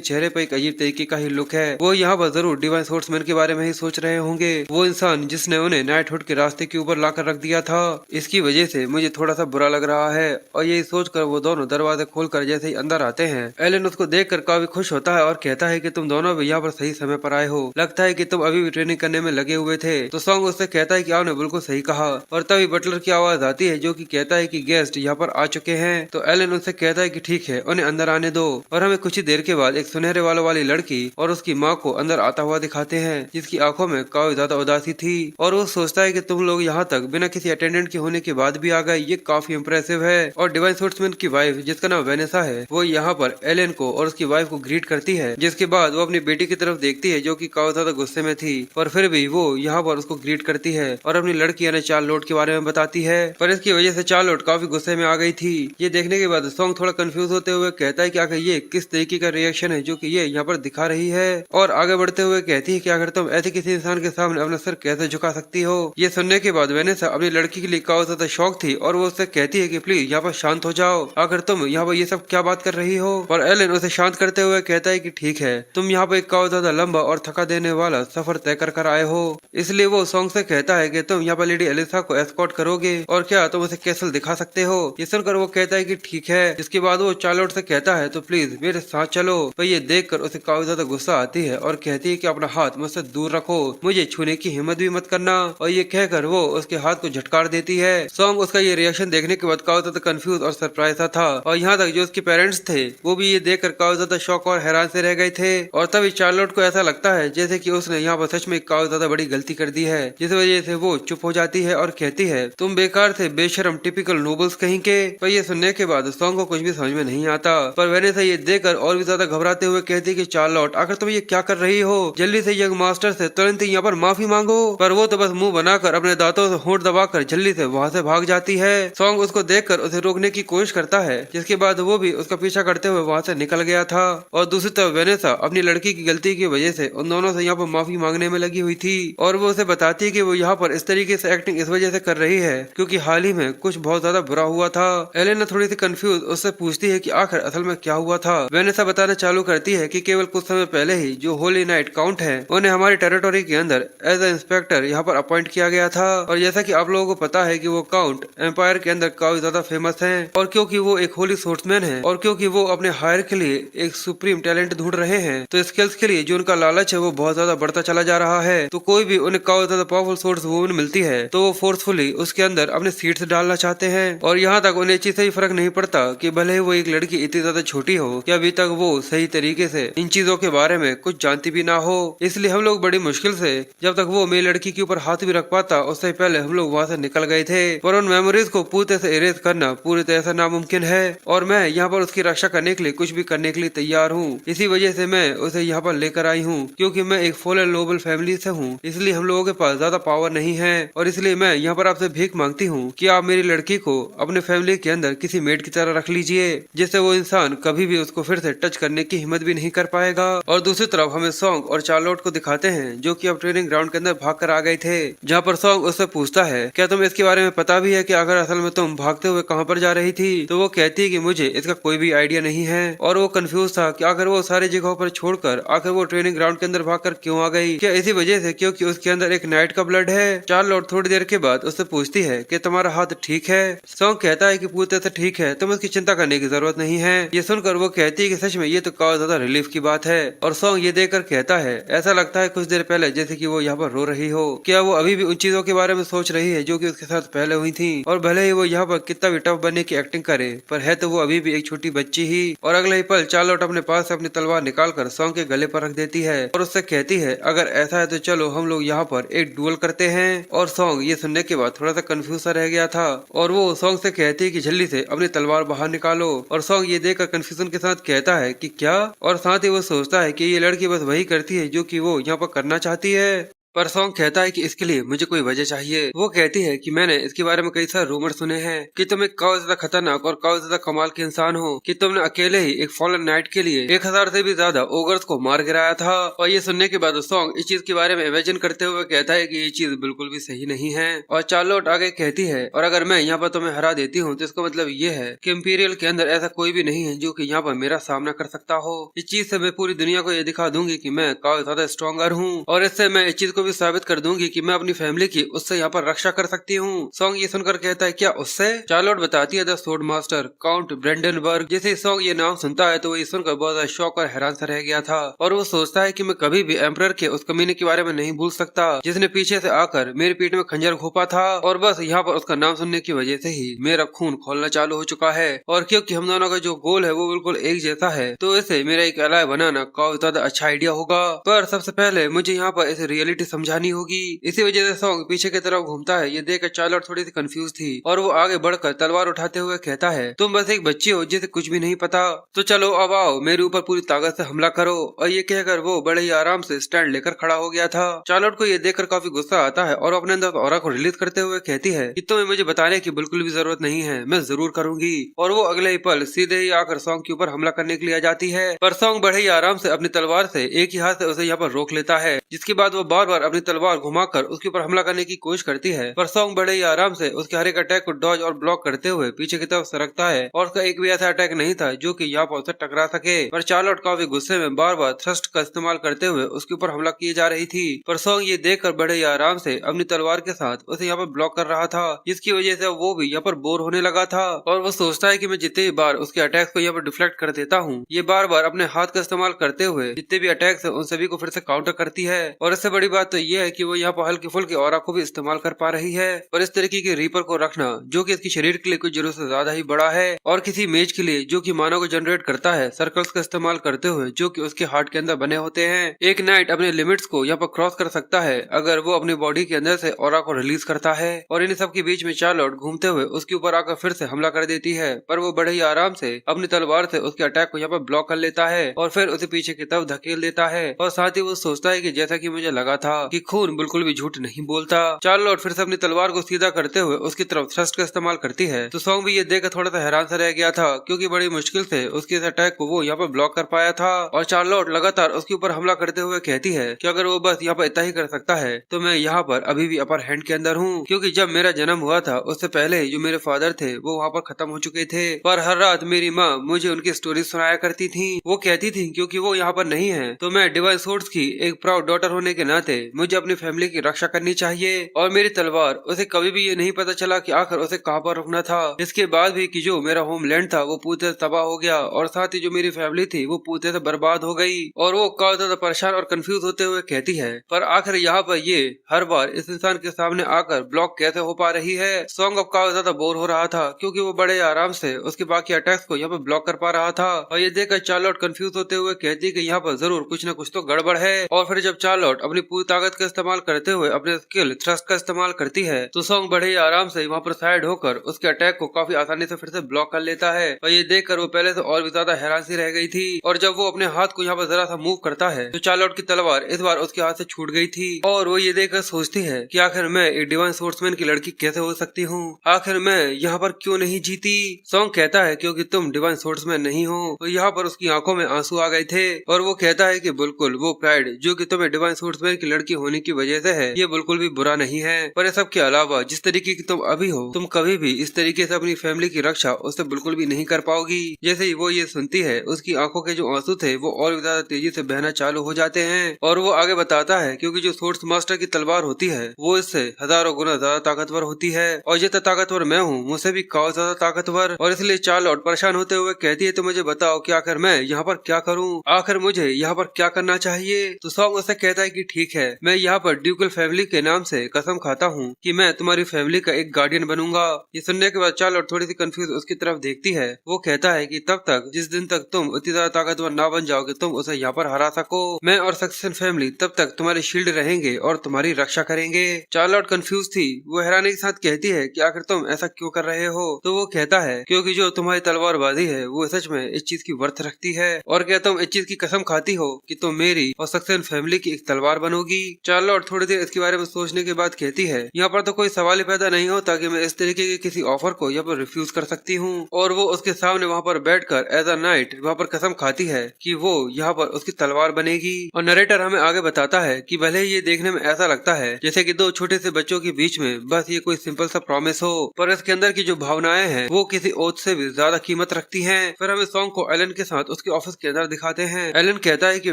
चेहरे पर एक अजीब तरीके का ही लुक है। वो यहाँ पर जरूर डिवाइन सोर्ड्समैन के बारे में ही सोच रहे होंगे, वो इंसान जिसने उन्हें नाइटहुड के रास्ते के ऊपर लाकर रख दिया था। इसकी वजह से मुझे थोड़ा सा बुरा लग रहा है। और यही सोचकर वो दोनों दरवाजे खोलकर जैसे ही अंदर आते हैं, एलन उसको देखकर काफी खुश होता है और कहता है कि तुम दोनों भी यहाँ पर सही समय पर आए हो, लगता है कि तुम अभी भी ट्रेनिंग करने में लगे हुए थे। तो सॉन्ग उससे कहता है कि आपने बिल्कुल सही कहा। और तभी बटलर की आवाज आती है जो कि कहता है कि गेस्ट यहाँ पर आ चुके हैं। तो एलन उनसे कहता है कि ठीक है, उन्हें अंदर आने दो। और हमें कुछ ही देर के बाद एक सुनहरे बालों वाली लड़की और उसकी माँ को अंदर आता हुआ दिखाते हैं, जिसकी आंखों में काफी ज्यादा उदासी थी। और वो सोचता है कि तुम लोग यहाँ तक बिना किसी अटेंडेंट के होने के बाद भी आ गए, ये काफी इम्प्रेसिव है। और डिवाइन सोर्ड्समैन की वाइफ जिसका नाम वेनेसा है, वो यहाँ पर एलन को और उसकी वाइफ को ग्रीट करती है, जिसके बाद वो अपनी बेटी की तरफ देखती है जो कि काफी ज्यादा गुस्से में थी। और फिर भी वो यहाँ पर उसको ग्रीट करती है और अपनी लड़की यानी चार्लोट के बारे में बताती है। पर इसकी वजह से चार्लोट काफी गुस्से में आ गई थी। ये देखने के बाद सॉन्ग थोड़ा कंफ्यूज होते हुए कहता है कि आखिर ये किस तरीके का रिएक्शन है जो कि ये यहाँ पर दिखा रही है। और आगे बढ़ते हुए कहती है कि अगर तुम ऐसे किसी इंसान के सामने अपना सर कैसे झुका सकती हो। ये सुनने के बाद वेनेसा अपनी लड़की के लिए काफी ज्यादा शौक थी और वो उससे कहती है कि प्लीज यहाँ पर शांत हो जाओ, अगर तुम यहाँ पर ये सब क्या बात कर रही हो। और एलन उसे शांत करते हुए कहता है कि ठीक है, तुम यहाँ पर एक काफी ज्यादा लंबा और थका देने वाला सफर तय कर आए हो, इसलिए वो सॉन्ग से कहता है कि तुम यहाँ पर लेडी एलिसा को एस्कॉर्ट करोगे और क्या तुम उसे कैसल दिखा सकते हो। ये सुनकर वो कहता है कि ठीक है। इसके बाद वो चार्लोट से कहता है तो प्लीज मेरे साथ चलो। पर ये देखकर उसे काफी ज्यादा गुस्सा आती है और कहती है कि अपना हाथ मुझसे दूर रखो, मुझे छूने की हिम्मत भी मत करना। और ये कहकर वो उसके हाथ को झटकार देती है। सॉन्ग उसका ये रिएक्शन देखने के बाद काफी ज्यादा कंफ्यूज और सरप्राइज था। और यहाँ तक जो उसके पेरेंट्स थे वो भी ये देखकर काफी ज्यादा शॉक और हैरान से रह गए थे। और तभी चार्लोट को ऐसा लगता है जैसे कि उसने यहाँ पर सच में काफी ज्यादा बड़ी गलती कर दी है, जिस वजह से वो चुप हो जाती है और कहती है तुम बेकार थे बेशरम टिपिकल नोबल्स कहीं के। पर ये सुनने के बाद सॉन्ग को कुछ भी समझ में नहीं आता। पर वेनेसा ये देखकर और भी ज्यादा घबराते हुए कहती है कि चार्लोट आखिर तुम ये क्या कर रही हो, जल्दी से यंग मास्टर से तुरंत यहाँ पर माफी मांगो। पर वो तो बस मुंह बनाकर अपने दांतों से होंठ दबाकर जल्दी से वहाँ से भाग जाती है। सॉन्ग उसको देखकर उसे रोकने की कोशिश करता है, जिसके बाद वो भी उसका पीछा करते हुए वहाँ से निकल गया था। और दूसरी तरफ वेनेसा अपनी लड़की की गलती की वजह से उन दोनों से यहाँ पर माफी मांगने में लगी हुई थी। और वो उसे बताती है कि वो यहाँ पर इस तरीके से एक्टिंग इस वजह से कर रही है क्योंकि हाल ही में कुछ बहुत ज्यादा बुरा हुआ था। एलेना थोड़ी सी कंफ्यूज उससे पूछती है कि आखिर असल में क्या हुआ था। वेनेसा बताना चालू करती है कि केवल कुछ समय पहले ही जो होली नाइट काउंट है उन्हें हमारी टेरिटोरी के अंदर एज ए इंस्पेक्टर यहाँ पर अपॉइंट किया गया था। और जैसा कि आप लोगों को पता है कि वो काउंट एम्पायर के अंदर काफी ज्यादा फेमस है, और क्योंकि वो एक होली सोर्ड्समैन है और क्योंकि वो अपने हायर के लिए एक सुप्रीम टैलेंट ढूंढ रहे हैं, तो स्किल्स के लिए जो उनका लालच है वो बहुत ज्यादा बढ़ता चला जा रहा है। तो कोई भी उन्हें काफी ज्यादा पावरफुल सोर्स वुमन मिलती है तो वो फोर्सफुली उसके अंदर अपने सीड्स डालना चाहते हैं। और यहाँ तक उन्हें चीज से ही फर्क नहीं पड़ता कि भले ही वो एक लड़की इतनी ज्यादा छोटी हो कि अभी तक वो सही तरीके से इन चीजों के बारे में कुछ जानती भी ना हो। इसलिए हम लोग बड़ी मुश्किल से जब तक वो मेरी लड़की के ऊपर हाथ भी रख पाता उससे पहले हम लोग वहाँ से निकल गए थे। पर उन मेमोरीज को पूरी तरह से इरेज करना पूरी तरह से नामुमकिन है और मैं यहाँ पर उसकी रक्षा करने के लिए कुछ भी करने के लिए तैयार हूँ। इसी वजह से मैं उसे यहाँ पर लेकर आई हूँ क्योंकि मैं एक फॉलन नोबल फैमिली से हूँ, इसलिए हम लोगों के पास ज्यादा पावर नहीं है। और इसलिए मैं यहाँ पर आपसे भीख मांगती हूँ कि आप मेरी लड़की को अपने फैमिली के अंदर किसी मेड की तरह रख लीजिए, जिससे वो इंसान कभी भी उसको फिर से टच करने की हिम्मत भी नहीं कर पाएगा। और दूसरी तरफ हमें सॉन्ग और चार्लोट को दिखाते हैं जो कि अब ट्रेनिंग ग्राउंड के अंदर भाग कर आ गए थे, जहाँ पर सॉन्ग उससे पूछता है क्या तुम इसके बारे में पता भी है कि अगर असल में तुम भागते हुए कहाँ पर जा रही थी। तो वो कहती है कि मुझे इसका कोई भी आइडिया नहीं है। और वो कंफ्यूज था कि आखिर वो सारी जगहों पर छोड़कर आखिर वो ट्रेनिंग ग्राउंड के अंदर भागकर क्यों आ गई, क्या इसी वजह से क्योंकि उसके अंदर एक नाइट का ब्लड है। चार्लोट थोड़ी देर के बाद उससे पूछती है कि तुम्हारा हाथ ठीक है। सॉन्ग कहता है कि पूरी तरह से ठीक है, तुम इसकी चिंता करने की जरूरत नहीं है। ये सुनकर वो कहती है कि सच में ये तो काफी ज्यादा रिलीफ की बात है। और सॉन्ग ये देखकर कहता है ऐसा लगता है कुछ देर पहले जैसे कि वो यहाँ पर रो रही हो, क्या वो अभी भी उन चीजों के बारे में सोच रही है जो कि उसके साथ पहले हुई थी। और भले ही वो यहाँ पर कितना भी टफ बनने की एक्टिंग करे पर है तो वो अभी भी एक छोटी बच्ची ही। और अगले ही पल चार्लोट अपने पास से अपनी तलवार निकालकर सॉन्ग के गले पर रख देती है और उससे कहती है अगर ऐसा है तो चलो हम लोग यहाँ पर एक डुअल करते हैं। और सॉन्ग ये सुनने के बाद थोड़ा सा कंफ्यूज सा रह गया था और वो सॉन्ग से कहती है कि जल्दी से अपनी तलवार बाहर निकालो। और सॉन्ग ये देखकर कंफ्यूजन के साथ कहता है कि क्या, और साथ ही वो सोचता है कि ये लड़की बस वही करती है जो कि वो यहाँ पर करना चाहती है। पर सॉन्ग कहता है कि इसके लिए मुझे कोई वजह चाहिए। वो कहती है कि मैंने इसके बारे में कई सारे रूमर सुने हैं कि तुम एक काफी ज्यादा खतरनाक और काफी ज्यादा कमाल के इंसान हो, कि तुमने अकेले ही एक फॉलन नाइट के लिए 1000 से भी ज्यादा ओगर्स को मार गिराया था। और ये सुनने के बाद सॉन्ग इस चीज के बारे में इमेजिन करते हुए कहता है कि ये चीज बिल्कुल भी सही नहीं है। और चार्लोट आगे कहती है, और अगर मैं यहाँ पर तुम्हें हरा देती हूँ तो इसका मतलब ये है कि इंपीरियल के अंदर ऐसा कोई भी नहीं है जो कि यहाँ पर मेरा सामना कर सकता हो। इस चीज से मैं पूरी दुनिया को ये दिखा दूंगी कि मैं काफी ज्यादा स्ट्रॉन्गर हूँ, और इससे मैं इस चीज को भी साबित कर दूंगी कि मैं अपनी फैमिली की उससे यहाँ पर रक्षा कर सकती हूँ। सॉन्ग ये सुनकर कहता है, क्या उससे? चार्लोट बताती है, द सोर्ड मास्टर काउंट ब्रेंडनबर्ग। जैसे सॉन्ग ये नाम सुनता है तो वो ये सुनकर बहुत ज्यादा शॉक और हैरान सा रह गया था, और वो सोचता है कि मैं कभी भी एम्परर के उस कमीने के बारे में नहीं भूल सकता जिसने पीछे से आकर मेरी पीठ में खंजर घोंपा था, और बस यहाँ पर उसका नाम सुनने की वजह से ही मेरा खून खोलना चालू हो चुका है। और क्योंकि हम दोनों का जो गोल है वो बिल्कुल एक जैसा है, तो इसे मेरा एक एलाय बनाना काफी ज्यादा अच्छा आइडिया होगा। पर सबसे पहले मुझे यहाँ पर इसे रियलिटी समझानी होगी। इसी वजह से सॉन्ग पीछे की तरफ घूमता है। ये देखकर चार्लोट थोड़ी सी कंफ्यूज थी, और वो आगे बढ़कर तलवार उठाते हुए कहता है, तुम बस एक बच्ची हो जिसे कुछ भी नहीं पता, तो चलो अब आओ मेरे ऊपर पूरी ताकत से हमला करो। और ये कहकर वो बड़े ही आराम से स्टैंड लेकर खड़ा हो गया था। चार्लोट को ये देखकर काफी गुस्सा आता है, और अपने अंदर ऑरा को रिलीज करते हुए कहती है कि तुम्हें मुझे बताने की बिल्कुल भी जरूरत नहीं है, मैं जरूर करूंगी। और वो अगले ही पल सीधे ही आकर सॉन्ग के ऊपर हमला करने के लिए आ जाती है। पर सॉन्ग बड़े ही आराम से अपनी तलवार से एक ही हाथ से उसे यहाँ पर रोक लेता है, जिसके बाद वो बार बार अपनी तलवार घुमाकर उसके ऊपर हमला करने की कोशिश करती है। पर सॉन्ग बड़े ही आराम से उसके हर एक अटैक को डॉज और ब्लॉक करते हुए पीछे की तरफ सरकता है, और उसका एक भी ऐसा अटैक नहीं था जो कि यहाँ पर उसे टकरा सके। पर चार्लोट काफी गुस्से में बार बार थ्रस्ट का इस्तेमाल करते हुए उसके ऊपर हमला किए जा रही थी। पर सॉन्ग ये देखकर बड़े ही आराम से अपनी तलवार के साथ उसे यहाँ पर ब्लॉक कर रहा था, जिसकी वजह से वो भी यहाँ पर बोर होने लगा था। और वो सोचता है कि मैं जितने भी बार उसके अटैक्स को यहाँ पर डिफ्लेक्ट कर देता हूँ, ये बार बार अपने हाथ का इस्तेमाल करते हुए जितने भी अटैक्स है उन सभी को फिर से काउंटर करती है। और इससे बड़ी बात तो ये है कि वो यहाँ पर हल्की फुल्की ऑरा को भी इस्तेमाल कर पा रही है। और इस तरीके के रीपर को रखना जो कि इसके शरीर के लिए कुछ जरूरत से ज्यादा ही बड़ा है, और किसी मेज के लिए जो कि मानव को जनरेट करता है सर्कल्स का इस्तेमाल करते हुए जो कि उसके हार्ट के अंदर बने होते हैं। एक नाइट अपने लिमिट्स को यहाँ पर क्रॉस कर सकता है अगर वो अपनी बॉडी के अंदर से ऑरा को रिलीज करता है। और इन सब के बीच में चार्लोट घूमते हुए उसके ऊपर आकर फिर से हमला कर देती है, पर वो बड़े ही आराम से अपनी तलवार से उसके अटैक को यहाँ पर ब्लॉक कर लेता है, और फिर उसे पीछे की तरफ धकेल देता है। और साथ ही वो सोचता है कि जैसा कि मुझे लगा था कि खून बिल्कुल भी झूठ नहीं बोलता। चार्लोट फिर से अपनी तलवार को सीधा करते हुए उसकी तरफ थ्रस्ट का इस्तेमाल करती है। तो सॉन्ग भी ये देखकर थोड़ा सा हैरान सा रह गया था, क्योंकि बड़ी मुश्किल से उसके इस अटैक को वो यहाँ पर ब्लॉक कर पाया था। और चार्लोट लगातार उसके ऊपर हमला करते हुए कहती है कि अगर वो बस यहाँ पर इतना ही कर सकता है तो मैं यहाँ पर अभी भी अपर हैंड के अंदर हूँ, क्योंकि जब मेरा जन्म हुआ था उससे पहले जो मेरे फादर थे वो वहाँ पर खत्म हो चुके थे। पर हर रात मेरी माँ मुझे उनकी स्टोरी सुनाया करती थी। वो कहती थी क्योंकि वो यहाँ पर नहीं है तो मैं डिवाइन सोर्स की एक प्राउड डॉटर होने के नाते मुझे अपनी फैमिली की रक्षा करनी चाहिए। और मेरी तलवार उसे कभी भी ये नहीं पता चला कि आखिर उसे कहाँ पर रुकना था। इसके बाद भी कि जो मेरा होमलैंड था वो पूरे से तबाह हो गया, और साथ ही जो मेरी फैमिली थी वो पूरे से बर्बाद हो गई। और वो काफी ज्यादा परेशान और कंफ्यूज होते हुए कहती है, पर आखिर यहाँ पर ये हर बार इस इंसान के सामने आकर ब्लॉक कैसे हो पा रही है। सॉन्ग अब काफी ज्यादा बोर हो रहा था, क्योंकि वो बड़े आराम से उसके बाकी अटैक्स को यहाँ पर ब्लॉक कर पा रहा था। और ये देखकर चार्लोट कंफ्यूज होते हुए कहती कि यहाँ पर जरूर कुछ न कुछ तो गड़बड़ है। और फिर जब चार्लोट अपनी पूरी ताकत का इस्तेमाल करते हुए अपने स्किल थ्रस्ट का इस्तेमाल करती है तो सॉन्ग बड़े आराम से वहाँ पर साइड होकर उसके अटैक को काफी आसानी से फिर से ब्लॉक कर लेता है। और ये देखकर वो पहले से और भी ज्यादा हैरान सी रह गई थी। और जब वो अपने हाथ को यहाँ पर जरा सा मूव करता है तो चार्लोट की तलवार इस बार उसके हाथ से छूट गई थी। और वो ये देखकर सोचती है कि आखिर मैं एक डिवाइन सोर्समैन की लड़की कैसे हो सकती हूँ, आखिर मैं यहाँ पर क्यों नहीं जीती। सॉन्ग कहता है क्योंकि तुम डिवाइन सोर्समैन नहीं हो। तो यहाँ पर उसकी आंखों में आंसू आ गए थे, और वो कहता है कि बिल्कुल वो प्राइड जो कि तुम्हें डिवाइन सोर्समैन की लड़की होने की वजह से है ये बिल्कुल भी बुरा नहीं है। पर इस सब के अलावा जिस तरीके की तुम अभी हो तुम कभी भी इस तरीके से अपनी फैमिली की रक्षा उससे बिल्कुल भी नहीं कर पाओगी। जैसे ही वो ये सुनती है उसकी आंखों के जो आंसू थे वो और भी ज्यादा तेजी से बहना चालू हो जाते हैं। और वो आगे बताता है क्योंकि जो सोर्स मास्टर की तलवार होती है वो इससे हजारों गुना ज्यादा ताकतवर होती है, और जितना ताकतवर मैं हूँ मुझसे भी काफी ज्यादा ताकतवर। और इसलिए चार्लोट परेशान होते हुए कहती है, तो मुझे बताओ कि आखिर मैं यहाँ पर क्या करूँ, आखिर मुझे यहाँ पर क्या करना चाहिए। तो सॉन्ग उससे कहता है कि ठीक है, मैं यहाँ पर ड्यूकल फैमिली के नाम से कसम खाता हूँ कि मैं तुम्हारी फैमिली का एक गार्डियन बनूंगा। ये सुनने के बाद चार्लोट थोड़ी सी कंफ्यूज उसकी तरफ देखती है। वो कहता है कि तब तक जिस दिन तक तुम उतनी ज्यादा ताकतवर ना बन जाओगे तुम उसे यहाँ पर हरा सको, मैं और सक्सेशन फैमिली तब तक तुम्हारी शील्ड रहेंगे और तुम्हारी रक्षा करेंगे। चार्लोट कंफ्यूज थी, वो हैरानी के साथ कहती है कि आखिर तुम ऐसा क्यों कर रहे हो। तो वो कहता है क्योंकि जो तुम्हारी तलवारबाजी है वो सच में इस चीज की वर्थ रखती है, और क्या तुम इस चीज की कसम खाती हो कि तुम मेरी और सक्सेशन फैमिली की एक तलवार बनोगी। चार्लोट थोड़ी देर इसके बारे में सोचने के बाद कहती है, यहाँ पर तो कोई सवाल ही पैदा नहीं होता कि मैं इस तरीके के किसी ऑफर को यहाँ पर रिफ्यूज कर सकती हूँ। और वो उसके सामने वहाँ पर बैठकर एज अ नाइट वहाँ पर कसम खाती है कि वो यहाँ पर उसकी तलवार बनेगी। और नरेटर हमें आगे बताता है कि भले ही ये देखने में ऐसा लगता है जैसे कि दो छोटे से बच्चों के बीच में बस ये कोई सिंपल सा प्रॉमिस हो, पर इसके अंदर की जो भावनाएं हैं वो किसी ओथ से भी ज्यादा कीमत रखती हैं। फिर हमें सॉन्ग को एलन के साथ उसके ऑफिस के अंदर दिखाते हैं। एलन कहता है कि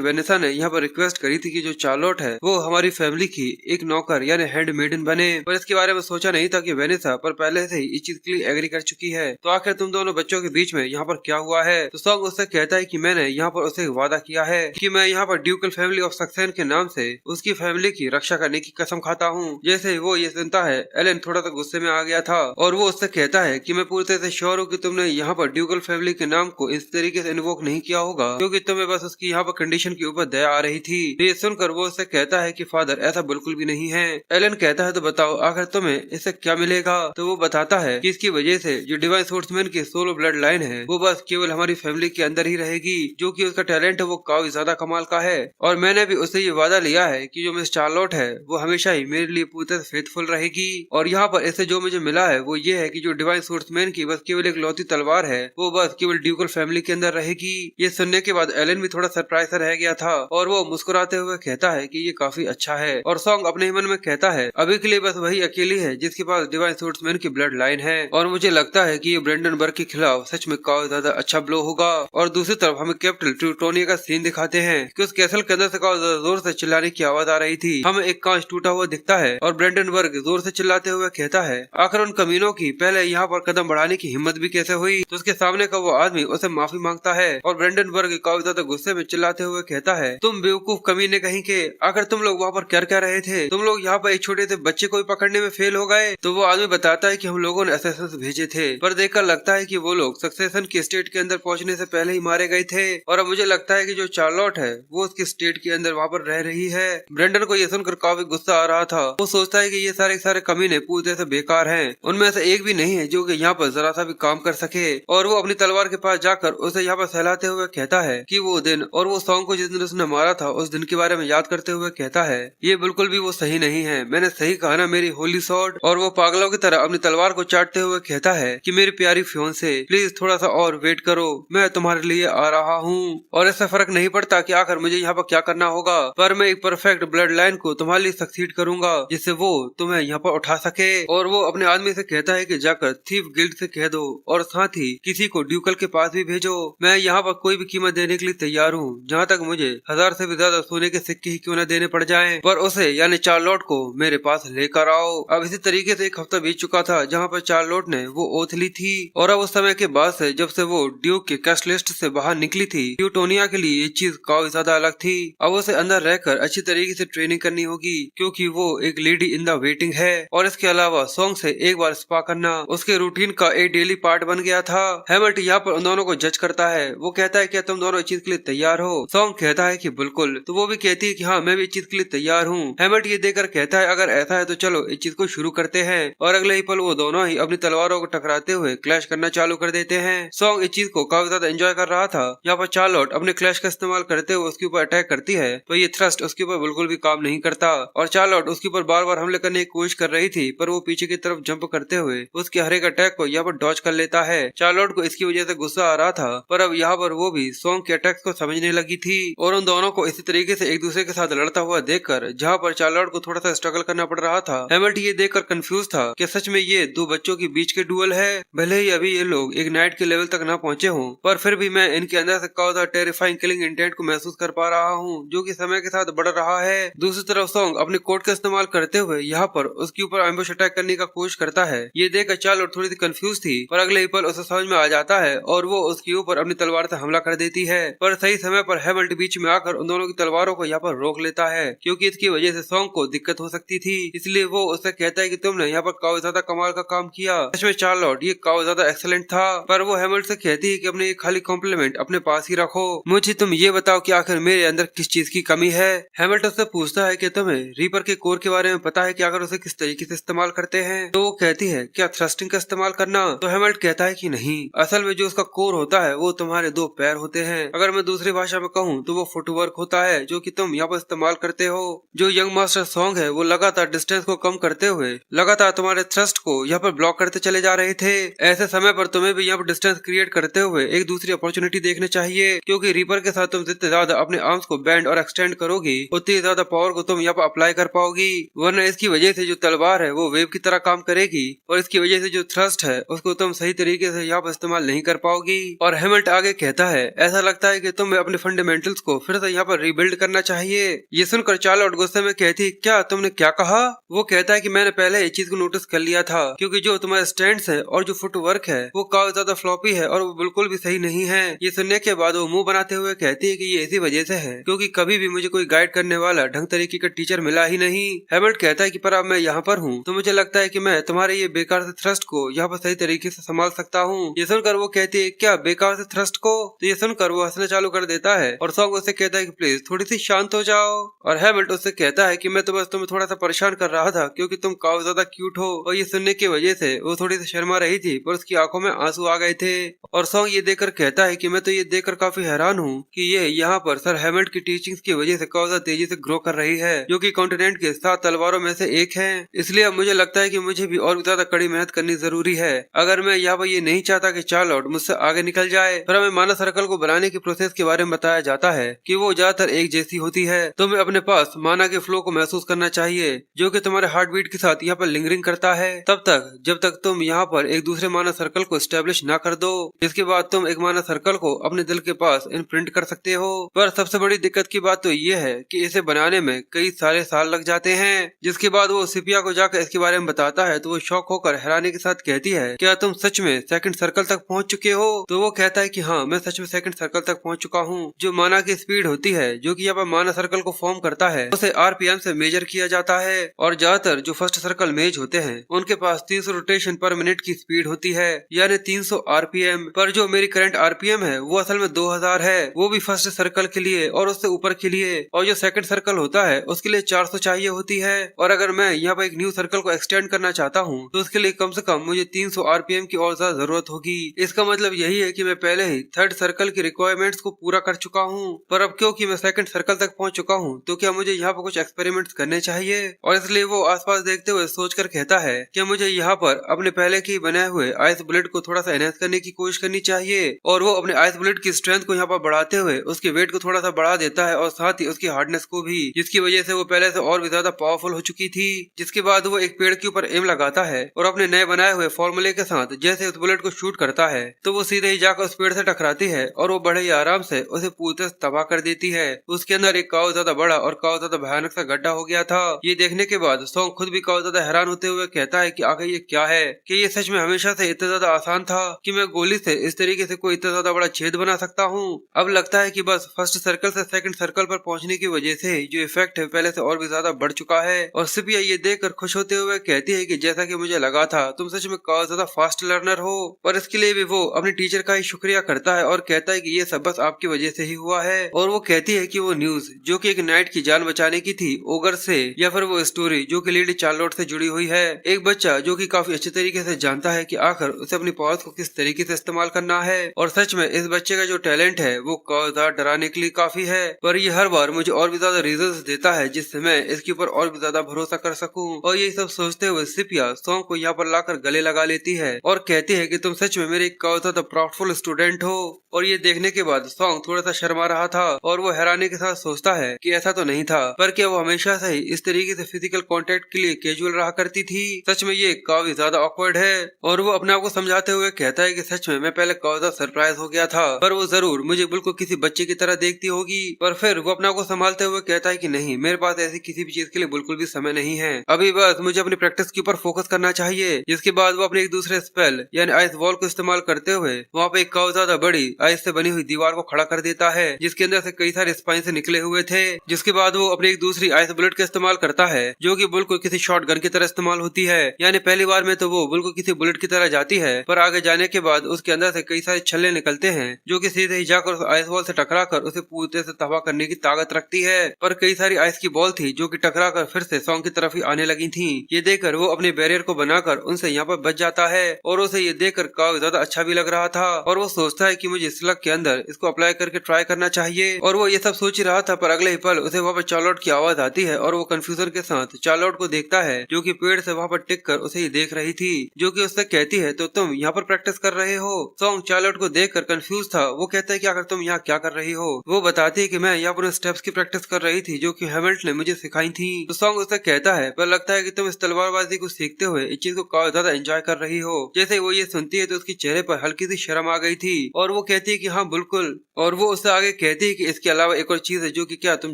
वेनेसा ने यहाँ पर रिक्वेस्ट करी थी कि जो चार्लोट है वो हमारी फैमिली की एक नौकर यानी हैंड मेडन बने, पर इसके बारे में सोचा नहीं था कि वेनेसा पर पहले से ही इस चीज के लिए एग्री कर चुकी है। तो आखिर तुम दोनों बच्चों के बीच में यहाँ पर क्या हुआ है? तो सॉन्ग उससे कहता है कि मैंने यहाँ पर उसे वादा किया है कि मैं यहाँ पर ड्यूकल फैमिली ऑफ सक्सेन के नाम से उसकी फैमिली की रक्षा करने की कसम खाता हूँ। जैसे वो ये सुनता है एलन थोड़ा सा गुस्से में आ गया था और वो उससे कहता है कि मैं पूरी तरह से श्योर हूँ कि तुमने यहाँ पर ड्यूकल फैमिली के नाम को इस तरीके से इन्वोक नहीं किया होगा क्योंकि तुम्हें बस उसकी यहाँ पर कंडीशन के ऊपर दया आ रही थी। तो ये सुनकर वो उससे कहता है कि फादर ऐसा बिल्कुल भी नहीं है। एलन कहता है तो बताओ आखिर तुम्हें इससे क्या मिलेगा? तो वो बताता है कि इसकी वजह से जो डिवाइन सोर्समैन की सोलो ब्लड लाइन है वो बस केवल हमारी फैमिली के अंदर ही रहेगी, जो कि उसका टैलेंट है वो काफी ज्यादा कमाल का है। और मैंने भी उससे ये वादा लिया है कि जो मिस चार्लोट है वो हमेशा ही मेरे लिए पूरी तरह फेथफुल रहेगी। और यहाँ पर इससे जो मुझे मिला है वो ये है कि जो डिवाइन सोर्समैन की बस केवल एक लौती तलवार है वो बस केवल ड्यूकल फैमिली के अंदर रहेगी। ये सुनने के बाद एलन भी थोड़ा सरप्राइज रह गया था और वो मुस्कुराते हुए कहता है कि ये काफी अच्छा है। और सॉन्ग अपने ही मन में कहता है अभी के लिए बस वही अकेली है जिसके पास डिवाइन सोर्समैन की ब्लड लाइन है और मुझे लगता है कि ये ब्रेंडन बर्ग के खिलाफ सच में काफी ज्यादा अच्छा ब्लो होगा। और दूसरी तरफ हमें कैप्टन ट्यूटोनिया का सीन दिखाते हैं कि उस कैसल के अंदर से काफी ज्यादा जोर से चिल्लाने की आवाज आ रही थी। हमें एक कांच टूटा हुआ दिखता है और ब्रेंडन बर्ग जोर से चिल्लाते हुए कहता है आखिर उन कमीनों की पहले यहाँ पर कदम बढ़ाने की हिम्मत भी कैसे हुई? तो उसके सामने का वो आदमी उसे माफी मांगता है और ब्रेंडन बर्ग काफी ज्यादा गुस्से में चिल्लाते हुए कहता है तुम बेवकूफ कमीने कहीं के, आखिर तुम लोग वहाँ पर क्या रहे थे? तुम लोग यहाँ पर एक छोटे से बच्चे को पकड़ने में फेल हो गए। तो वो आदमी बताता है कि हम लोगों ने असैसिन्स भेजे थे पर देखकर लगता है कि वो लोग सक्सेशन की स्टेट के अंदर पहुंचने से पहले ही मारे गए थे। और अब मुझे लगता है कि जो चार्लोट है वो उसकी स्टेट के अंदर वहाँ पर रह रही है। ब्रेंडन को ये सुनकर काफी गुस्सा आ रहा था। वो सोचता है कि ये सारे कमीने पूरी तरह से बेकार हैं, उनमें से एक भी नहीं है जो कि यहाँ पर जरा सा भी काम कर सके। और वो अपनी तलवार के पास जाकर उसे यहाँ पर सहलाते हुए कहता है कि वो दिन और वो सॉन्ग को जिस दिन उसने मारा था उस दिन के बारे में याद करते हुए कहता है ये बिल्कुल भी वो सही नहीं है, मैंने सही कहा ना मेरी होली सॉर्ड। और वो पागलों की तरह अपनी तलवार को चाटते हुए कहता है कि मेरी प्यारी फियोंसे प्लीज थोड़ा सा और वेट करो, मैं तुम्हारे लिए आ रहा हूँ। और इससे फर्क नहीं पड़ता कि आखिर मुझे यहाँ पर क्या करना होगा, पर मैं एक परफेक्ट ब्लड लाइन को तुम्हारे लिए सक्सीड करूंगा जिससे वो तुम्हें यहाँ पर उठा सके। और वो अपने आदमी से कहता है कि जाकर थीफ गिल्ड से कह दो और साथ ही किसी को ड्यूकल के पास भी भेजो, मैं यहाँ पर कोई भी कीमत देने के लिए तैयार हूँ, जहाँ तक मुझे 1000 से भी ज्यादा सोने के सिक्के ही क्यों न देने पड़ जाएं, पर उसे यानी चार्लोट को मेरे पास लेकर आओ। अब इसी तरीके से एक हफ्ता बीत चुका था जहाँ पर चार्लोट ने वो ओथ ली थी और अब उस समय के बाद से जब से वो ड्यूक के कैश लिस्ट से बाहर निकली थी ट्यूटोनिया के लिए ये चीज काफी ज्यादा अलग थी। अब उसे अंदर रहकर अच्छी तरीके से ट्रेनिंग करनी होगी क्योंकि वो एक लेडी इन द वेटिंग है। और इसके अलावा सॉन्ग से एक बार स्पा करना उसके रूटीन का एक डेली पार्ट बन गया था। हैमल्ट यहाँ पर उन दोनों को जज करता है, वो कहता है क्या तुम दोनों इस चीज के लिए तैयार हो? सॉन्ग कहता है कि बिल्कुल। तो वो भी कहती है कि हाँ मैं भी इस चीज के लिए तैयार हूँ। हैमल्ट ये देखकर कहता है अगर ऐसा है तो चलो इस चीज को शुरू करते हैं। और अगले ही पल वो दोनों ही अपनी तलवारों को टकराते हुए क्लैश करना चालू कर देते हैं। सॉन्ग इस चीज को काफी ज्यादा एंजॉय कर रहा था। यहाँ पर चार्लोट अपने क्लैश का इस्तेमाल करते हुए उसके ऊपर अटैक करती है तो ये थ्रस्ट उसके ऊपर बिल्कुल भी काम नहीं करता और चार्लोट उसके ऊपर बार बार हमले करने की कोशिश कर रही थी पर वो पीछे की तरफ जंप करते हुए उसके हर एक अटैक को यहाँ पर डॉज कर लेता है। चार्लोट को इसकी वजह से गुस्सा आ रहा था पर अब यहाँ पर वो भी सॉन्ग के अटैक्स को समझने लगी थी और उन दोनों को इसी तरीके से एक दूसरे के साथ लड़ता हुआ देखकर जहाँ पर चार्लोट को थोड़ा सा स्ट्रगल करना पड़ रहा था, हैमल्ट ये देखकर कंफ्यूज था कि सच में ये दो बच्चों के बीच के डुअल है। भले ही अभी ये लोग एक नाइट के लेवल तक ना पहुंचे हों पर फिर भी मैं इनके अंदर से काफी टेरिफाइंग किलिंग इंटेंट को महसूस कर पा रहा हूँ जो कि समय के साथ बढ़ रहा है। दूसरी तरफ सॉन्ग अपने कोट का इस्तेमाल करते हुए यहाँ पर उसके ऊपर एम्बुश अटैक करने का कोशिश करता है। ये देखकर चार्लोट थोड़ी सी कंफ्यूज थी पर अगले ही पल उसे समझ में आ जाता है और वो उसके ऊपर अपनी तलवार से हमला कर देती है। पर सही समय पर हैमल्ट बीच में आकर उन दोनों की तलवारों को यहाँ पर रोक लेता है क्योंकि इसकी वजह से सॉन्ग को दिक्कत हो सकती थी, इसलिए वो उससे कहता है कि तुमने यहाँ पर काफी ज्यादा कमाल का काम किया। सच में चार्लोट ये काफी ज्यादा एक्सीलेंट था। पर वो हैमल्ट से कहती है कि अपने खाली कॉम्प्लीमेंट अपने पास ही रखो, मुझे तुम ये बताओ कि आखिर मेरे अंदर किस चीज की कमी है। हैमल्ट उससे पूछता है कि तुम्हें रीपर के कोर के बारे में पता है कि अगर उसे किस तरीके से इस्तेमाल करते हैं। तो वो कहती है क्या थ्रस्टिंग का इस्तेमाल करना? तो हैमल्ट कहता है कि नहीं, असल में जो उसका कोर होता है वो तुम्हारे 2 पैर होते हैं। अगर मैं दूसरी भाषा में कहूँ तो वो फुटवर्क होता है जो कि तुम यहाँ पर इस्तेमाल करते सकते हो। जो यंग मास्टर सॉन्ग है वो लगातार डिस्टेंस को कम करते हुए लगातार तुम्हारे थ्रस्ट को यहाँ पर ब्लॉक करते चले जा रहे थे। ऐसे समय पर तुम्हें भी यहाँ पर डिस्टेंस क्रिएट करते हुए एक दूसरी अपॉर्चुनिटी देखनी चाहिए, क्योंकि रीपर के साथ तुम जितने ज्यादा अपने आर्म्स को बैंड और एक्सटेंड करोगी उतनी ज्यादा पावर को तुम यहाँ पर अप्लाई कर पाओगी। वरना इसकी वजह से जो तलवार है वो वेव की तरह काम करेगी और इसकी वजह से जो थ्रस्ट है उसको तुम सही तरीके से यहाँ पर इस्तेमाल नहीं कर पाओगी। और हेमल्ट आगे कहता है, ऐसा लगता है कि तुम्हें अपने फंडामेंटल्स को फिर से यहाँ पर रीबिल्ड करना चाहिए। ये सुनकर चार्लोट गुस्से में कहती, क्या तुमने क्या कहा? वो कहता है कि मैंने पहले इस चीज को नोटिस कर लिया था, क्योंकि जो तुम्हारे स्टैंड्स है और जो फुटवर्क है वो काफी ज्यादा फ्लॉपी है और वो बिल्कुल भी सही नहीं है। ये सुनने के बाद वो मुंह बनाते हुए कहती है कि ये इसी वजह से है क्योंकि कभी भी मुझे कोई गाइड करने वाला ढंग तरीके का टीचर मिला ही नहीं। हेमल्ट कहता है कि पर अब मैं यहाँ पर हूँ तो मुझे लगता है कि मैं तुम्हारे ये बेकार से थ्रस्ट को यहाँ पर सही तरीके से संभाल सकता हूँ। ये सुनकर वो कहती है, क्या बेकार से थ्रस्ट को? तो ये सुनकर वो हंसना चालू कर देता है और सॉन्ग उससे कहता है कि प्लीज थोड़ी सी शांत हो जाओ। और हेमल्ट उससे कहता है कि मैं तो बस तुम्हें थोड़ा सा परेशान कर रहा था क्योंकि तुम काफी ज्यादा क्यूट हो। और ये सुनने की वजह से वो थोड़ी सी शर्मा रही थी पर उसकी आंखों में आंसू आ गए थे। और सॉन्ग ये देखकर कहता है कि मैं तो ये देखकर काफी हैरान हूँ कि ये यहाँ पर सर हेमल्ट की टीचिंग्स की वजह से काफी तेजी से ग्रो कर रही है, जो कि कॉन्टिनेंट के 7 तलवारों में से एक है। इसलिए अब मुझे लगता है कि मुझे भी और भी ज्यादा कड़ी मेहनत करनी जरूरी है। अगर मैं यहाँ पर ये नहीं चाहता कि चार्लोट मुझसे आगे निकल जाए। पर हमें माना सर्कल को बनाने की प्रोसेस के बारे में बताया जाता है कि वो ज्यादातर एक जैसी होती है। तुम्हें अपने पास माना के फ्लो को महसूस करना चाहिए जो कि तुम्हारे हार्ट बीट के साथ यहाँ पर लिंगरिंग करता है तब तक जब तक तुम यहाँ पर एक दूसरे माना सर्कल को स्टेब्लिश ना कर दो, जिसके बाद तुम एक माना सर्कल को अपने दिल के पास इम्प्रिंट कर सकते हो। पर सबसे बड़ी दिक्कत की बात तो ये है कि इसे बनाने में कई सारे साल लग जाते हैं। जिसके बाद वो सिपिया को जाकर इसके बारे में बताता है तो वो शॉक होकर हैरानी के साथ कहती है, क्या तुम सच में सेकंड सर्कल तक पहुंच चुके हो? तो वो कहता है कि हाँ, मैं सच में सेकंड सर्कल तक पहुंच चुका हूँ। जो माना की स्पीड होती है जो कि यहाँ पर माना सर्कल को फॉर्म करता है उसे आरपीएम से मेजर किया जाता है। और ज्यादातर जो फर्स्ट सर्कल मेज होते हैं उनके पास 300 रोटेशन पर मिनट की स्पीड होती है, यानी 300 आरपीएम। पर जो मेरी करंट आरपीएम है वो असल में 2000 है, वो भी फर्स्ट सर्कल के लिए और उससे ऊपर के लिए। और जो सेकंड सर्कल होता है उसके लिए 400 चाहिए होती है। और अगर मैं यहाँ पर एक न्यू सर्कल को एक्सटेंड करना चाहता हूँ तो उसके लिए कम से कम मुझे 300 आरपीएम की और ज्यादा जरूरत होगी। इसका मतलब यही है कि मैं पहले ही थर्ड सर्कल की रिक्वायरमेंट्स को पूरा कर चुका हूँ। पर अब क्योंकि मैं सेकंड सर्कल तक पहुँच चुका हूँ तो क्या मुझे यहाँ पर कुछ एक्सपेरिमेंट्स करने चाहिए। और इसलिए वो आसपास देखते हुए सोचकर कहता है कि मुझे यहाँ पर अपने पहले की बनाए हुए आइस बुलेट को थोड़ा सा एनहेंस करने की कोशिश करनी चाहिए। और वो अपने आइस बुलेट की स्ट्रेंथ को यहाँ पर बढ़ाते हुए उसके वेट को थोड़ा सा बढ़ा देता है और साथ ही उसकी हार्डनेस को भी, जिसकी वजह से वो पहले से और भी ज्यादा पावरफुल हो चुकी थी। जिसके बाद वो एक पेड़ के ऊपर एम लगाता है और अपने नए बनाए हुए फॉर्मूले के साथ जैसे उस बुलेट को शूट करता है तो वो सीधे ही जाकर उस पेड़ से टकराती है और वो बड़े ही आराम से उसे पूरी तरह तबाह कर देती है। उसके अंदर एक काफी ज्यादा बड़ा और काफी ज्यादा भयानक सा गड्ढा हो गया था। ये देखने के बाद सॉन्ग खुद भी काफी ज्यादा हैरान होते हुए कहता है कि आखिर ये क्या है, कि ये सच में हमेशा से इतना ज्यादा आसान था कि मैं गोली से इस तरीके से कोई इतना ज्यादा बड़ा छेद बना सकता हूँ। अब लगता है कि बस फर्स्ट सर्कल से सेकंड सर्कल पर पहुंचने की वजह से जो इफेक्ट है पहले से और भी ज्यादा बढ़ चुका है। और सिपिया ये देखकर खुश होते हुए कहती है कि जैसा कि मुझे लगा था तुम सच में काफी ज्यादा फास्ट लर्नर हो। और इसके लिए भी वो अपने टीचर का ही शुक्रिया करता है और कहता है कि ये सब बस आपकी वजह से ही हुआ है। और वो कहती है कि वो न्यूज जो कि एक नाइट की जान बचाने की थी ओगर से, या फिर वो स्टोरी जो कि लेडी चार्लोट से जुड़ी हुई है। एक बच्चा जो कि काफी अच्छे तरीके से जानता है कि आखिर उसे अपनी पावर्स को किस तरीके से इस्तेमाल करना है। और सच में इस बच्चे का जो टैलेंट है वो काफी ज्यादा डराने के लिए काफी है। पर ये हर बार मुझे और भी ज्यादा रीजंस देता है जिससे मैं इसके ऊपर और भी ज्यादा भरोसा कर सकूं। और ये सब सोचते हुए सिपिया सॉन्ग को यहाँ पर लाकर गले लगा लेती है और कहती है कि तुम सच में मेरे काफी ज्यादा प्राउडफुल स्टूडेंट हो। और ये देखने के बाद सॉन्ग थोड़ा सा शर्मा रहा था और वो हैरानी के साथ सोचता है कि ऐसा तो नहीं था, पर क्या वो हमेशा से ही इस तरीके से फिजिकल कांटेक्ट के लिए कैजुअल रहा करती थी। सच में ये काफी ज्यादा ऑकवर्ड है। और वो अपने आप को समझाते हुए कहता है कि सच में मैं पहले काफी ज्यादा सरप्राइज हो गया था, पर वो जरूर मुझे बिल्कुल किसी बच्चे की तरह देखती होगी। पर फिर वो अपने आप को संभालते हुए कहता है कि नहीं, मेरे पास ऐसी किसी भी चीज के लिए बिल्कुल भी समय नहीं है, अभी बस मुझे अपनी प्रैक्टिस के ऊपर फोकस करना चाहिए। जिसके बाद वो अपने एक दूसरे स्पेल यानी आइस वॉल को इस्तेमाल करते हुए वहाँ पे एक काफी ज्यादा बड़ी आइस से बनी हुई दीवार को खड़ा कर देता है जिसके अंदर से कई सारे स्पाइन से निकले हुए थे। जिसके बाद वो अपनी एक दूसरी आइस बुलेट का इस्तेमाल करता है जो कि बिल्कुल किसी शॉट गन की तरह इस्तेमाल होती है। यानी पहली बार में तो वो बिल्कुल किसी बुलेट की तरह जाती है, पर आगे जाने के बाद उसके अंदर से कई सारे छल्ले निकलते हैं जो कि सीधे ही जाकर उस आइस वॉल से टकराकर उसे पूरी तरह से तबाह करने की ताकत रखती है। पर कई सारी आइस की बॉल थी जो कि टकराकर फिर से सॉन्ग की तरफ ही आने लगी थी। ये देखकर वो अपने बैरियर को बनाकर उनसे यहाँ पर बच जाता है और उसे ये देखकर काफी ज्यादा अच्छा भी लग रहा था। और वो सोचता है कि मुझे स्लग के अंदर इसको अप्लाई करके ट्राई करना चाहिए। और वो ये सब सोच ही रहा था, पर अगले ही पल उसे वहाँ पर चार्लोट की आवाज आती है और वो कंफ्यूजन के साथ चार्लोट को देखता है जो कि पेड़ से वहाँ पर टिक कर उसे ही देख रही थी, जो कि उससे कहती है तो तुम यहाँ पर प्रैक्टिस कर रहे हो। सॉन्ग चार्लोट को देख कर कंफ्यूज था। वो कहता है कि आखिर तुम यहाँ क्या कर रही हो। वो बताती है कि मैं यहाँ पर स्टेप्स की प्रैक्टिस कर रही थी जो कि हैमिल्टन ने मुझे सिखाई थी। तो सॉन्ग उससे कहता है पर लगता है कि तुम इस तलवारबाजी को सीखते हुए इस चीज को काफी ज्यादा एंजॉय कर रही हो। जैसे वो ये सुनती है तो उसके चेहरे पर हल्की सी शर्म आ गई थी और वो कहती है कि हाँ बिल्कुल, और वो उससे आगे कहती है कि इसके अलावा एक और चीज है जो कि क्या तुम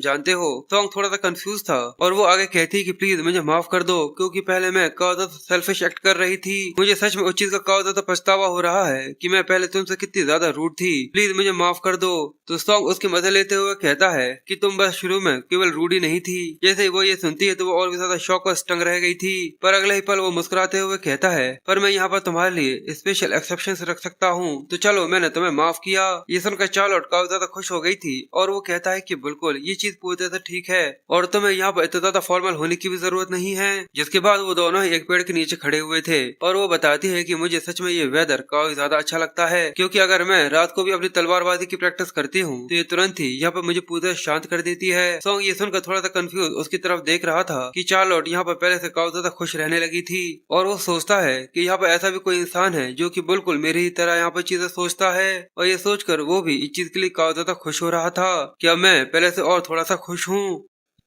जानते हो। सॉन्ग थोड़ा सा कंफ्यूज था और वो आगे कहती है कि प्लीज मुझे माफ कर दो क्योंकि पहले मैं काफी ज्यादा सेल्फिश एक्ट कर रही थी। मुझे सच में उस चीज का काफी ज्यादा पछतावा हो रहा है कि मैं पहले तुमसे कितनी ज्यादा रूड थी। प्लीज मुझे माफ कर दो। तो सॉन्ग उसके मजे लेते हुए कहता है कि तुम बस शुरू में केवल रूड ही नहीं थी। जैसे वो ये सुनती है तो वो और भी ज्यादा शॉक और स्टंग रह गई थी, पर अगले ही पल वो मुस्कुराते हुए कहता है पर मैं यहाँ पर तुम्हारे लिए स्पेशल एक्सेप्शन रख सकता हूँ, तो चलो मैंने तुम्हें माफ किया। ये सुनकर चार्लोट काफी ज्यादा खुश हो गई थी और वो कहता है कि बिल्कुल ये चीज पूरी तरह से ठीक है और तुम्हें यहाँ पर इतना ज्यादा फॉर्मल होने की भी जरूरत नहीं है। जिसके बाद वो दोनों ही एक पेड़ के नीचे खड़े हुए थे और वो बताती है कि मुझे सच में ये वेदर काफी ज्यादा अच्छा लगता है क्योंकि अगर मैं रात को भी अपनी तलवारबाजी की प्रैक्टिस करती हूँ तो ये तुरंत ही यहाँ पर मुझे पूरी तरह शांत कर देती है। सॉन्ग ये सुनकर थोड़ा सा कंफ्यूज उसकी तरफ देख रहा था कि चार्लोट यहाँ पर पहले से काफी ज्यादा खुश रहने लगी थी और वो सोचता है कि यहाँ पर ऐसा भी कोई इंसान है जो कि बिल्कुल मेरी ही तरह यहाँ पर चीजें सोचता है और ये सोचकर वो भी इस चीज के लिए काफी ज्यादा खुश हो रहा था कि अब मैं पहले से और थोड़ा सा खुश हूँ।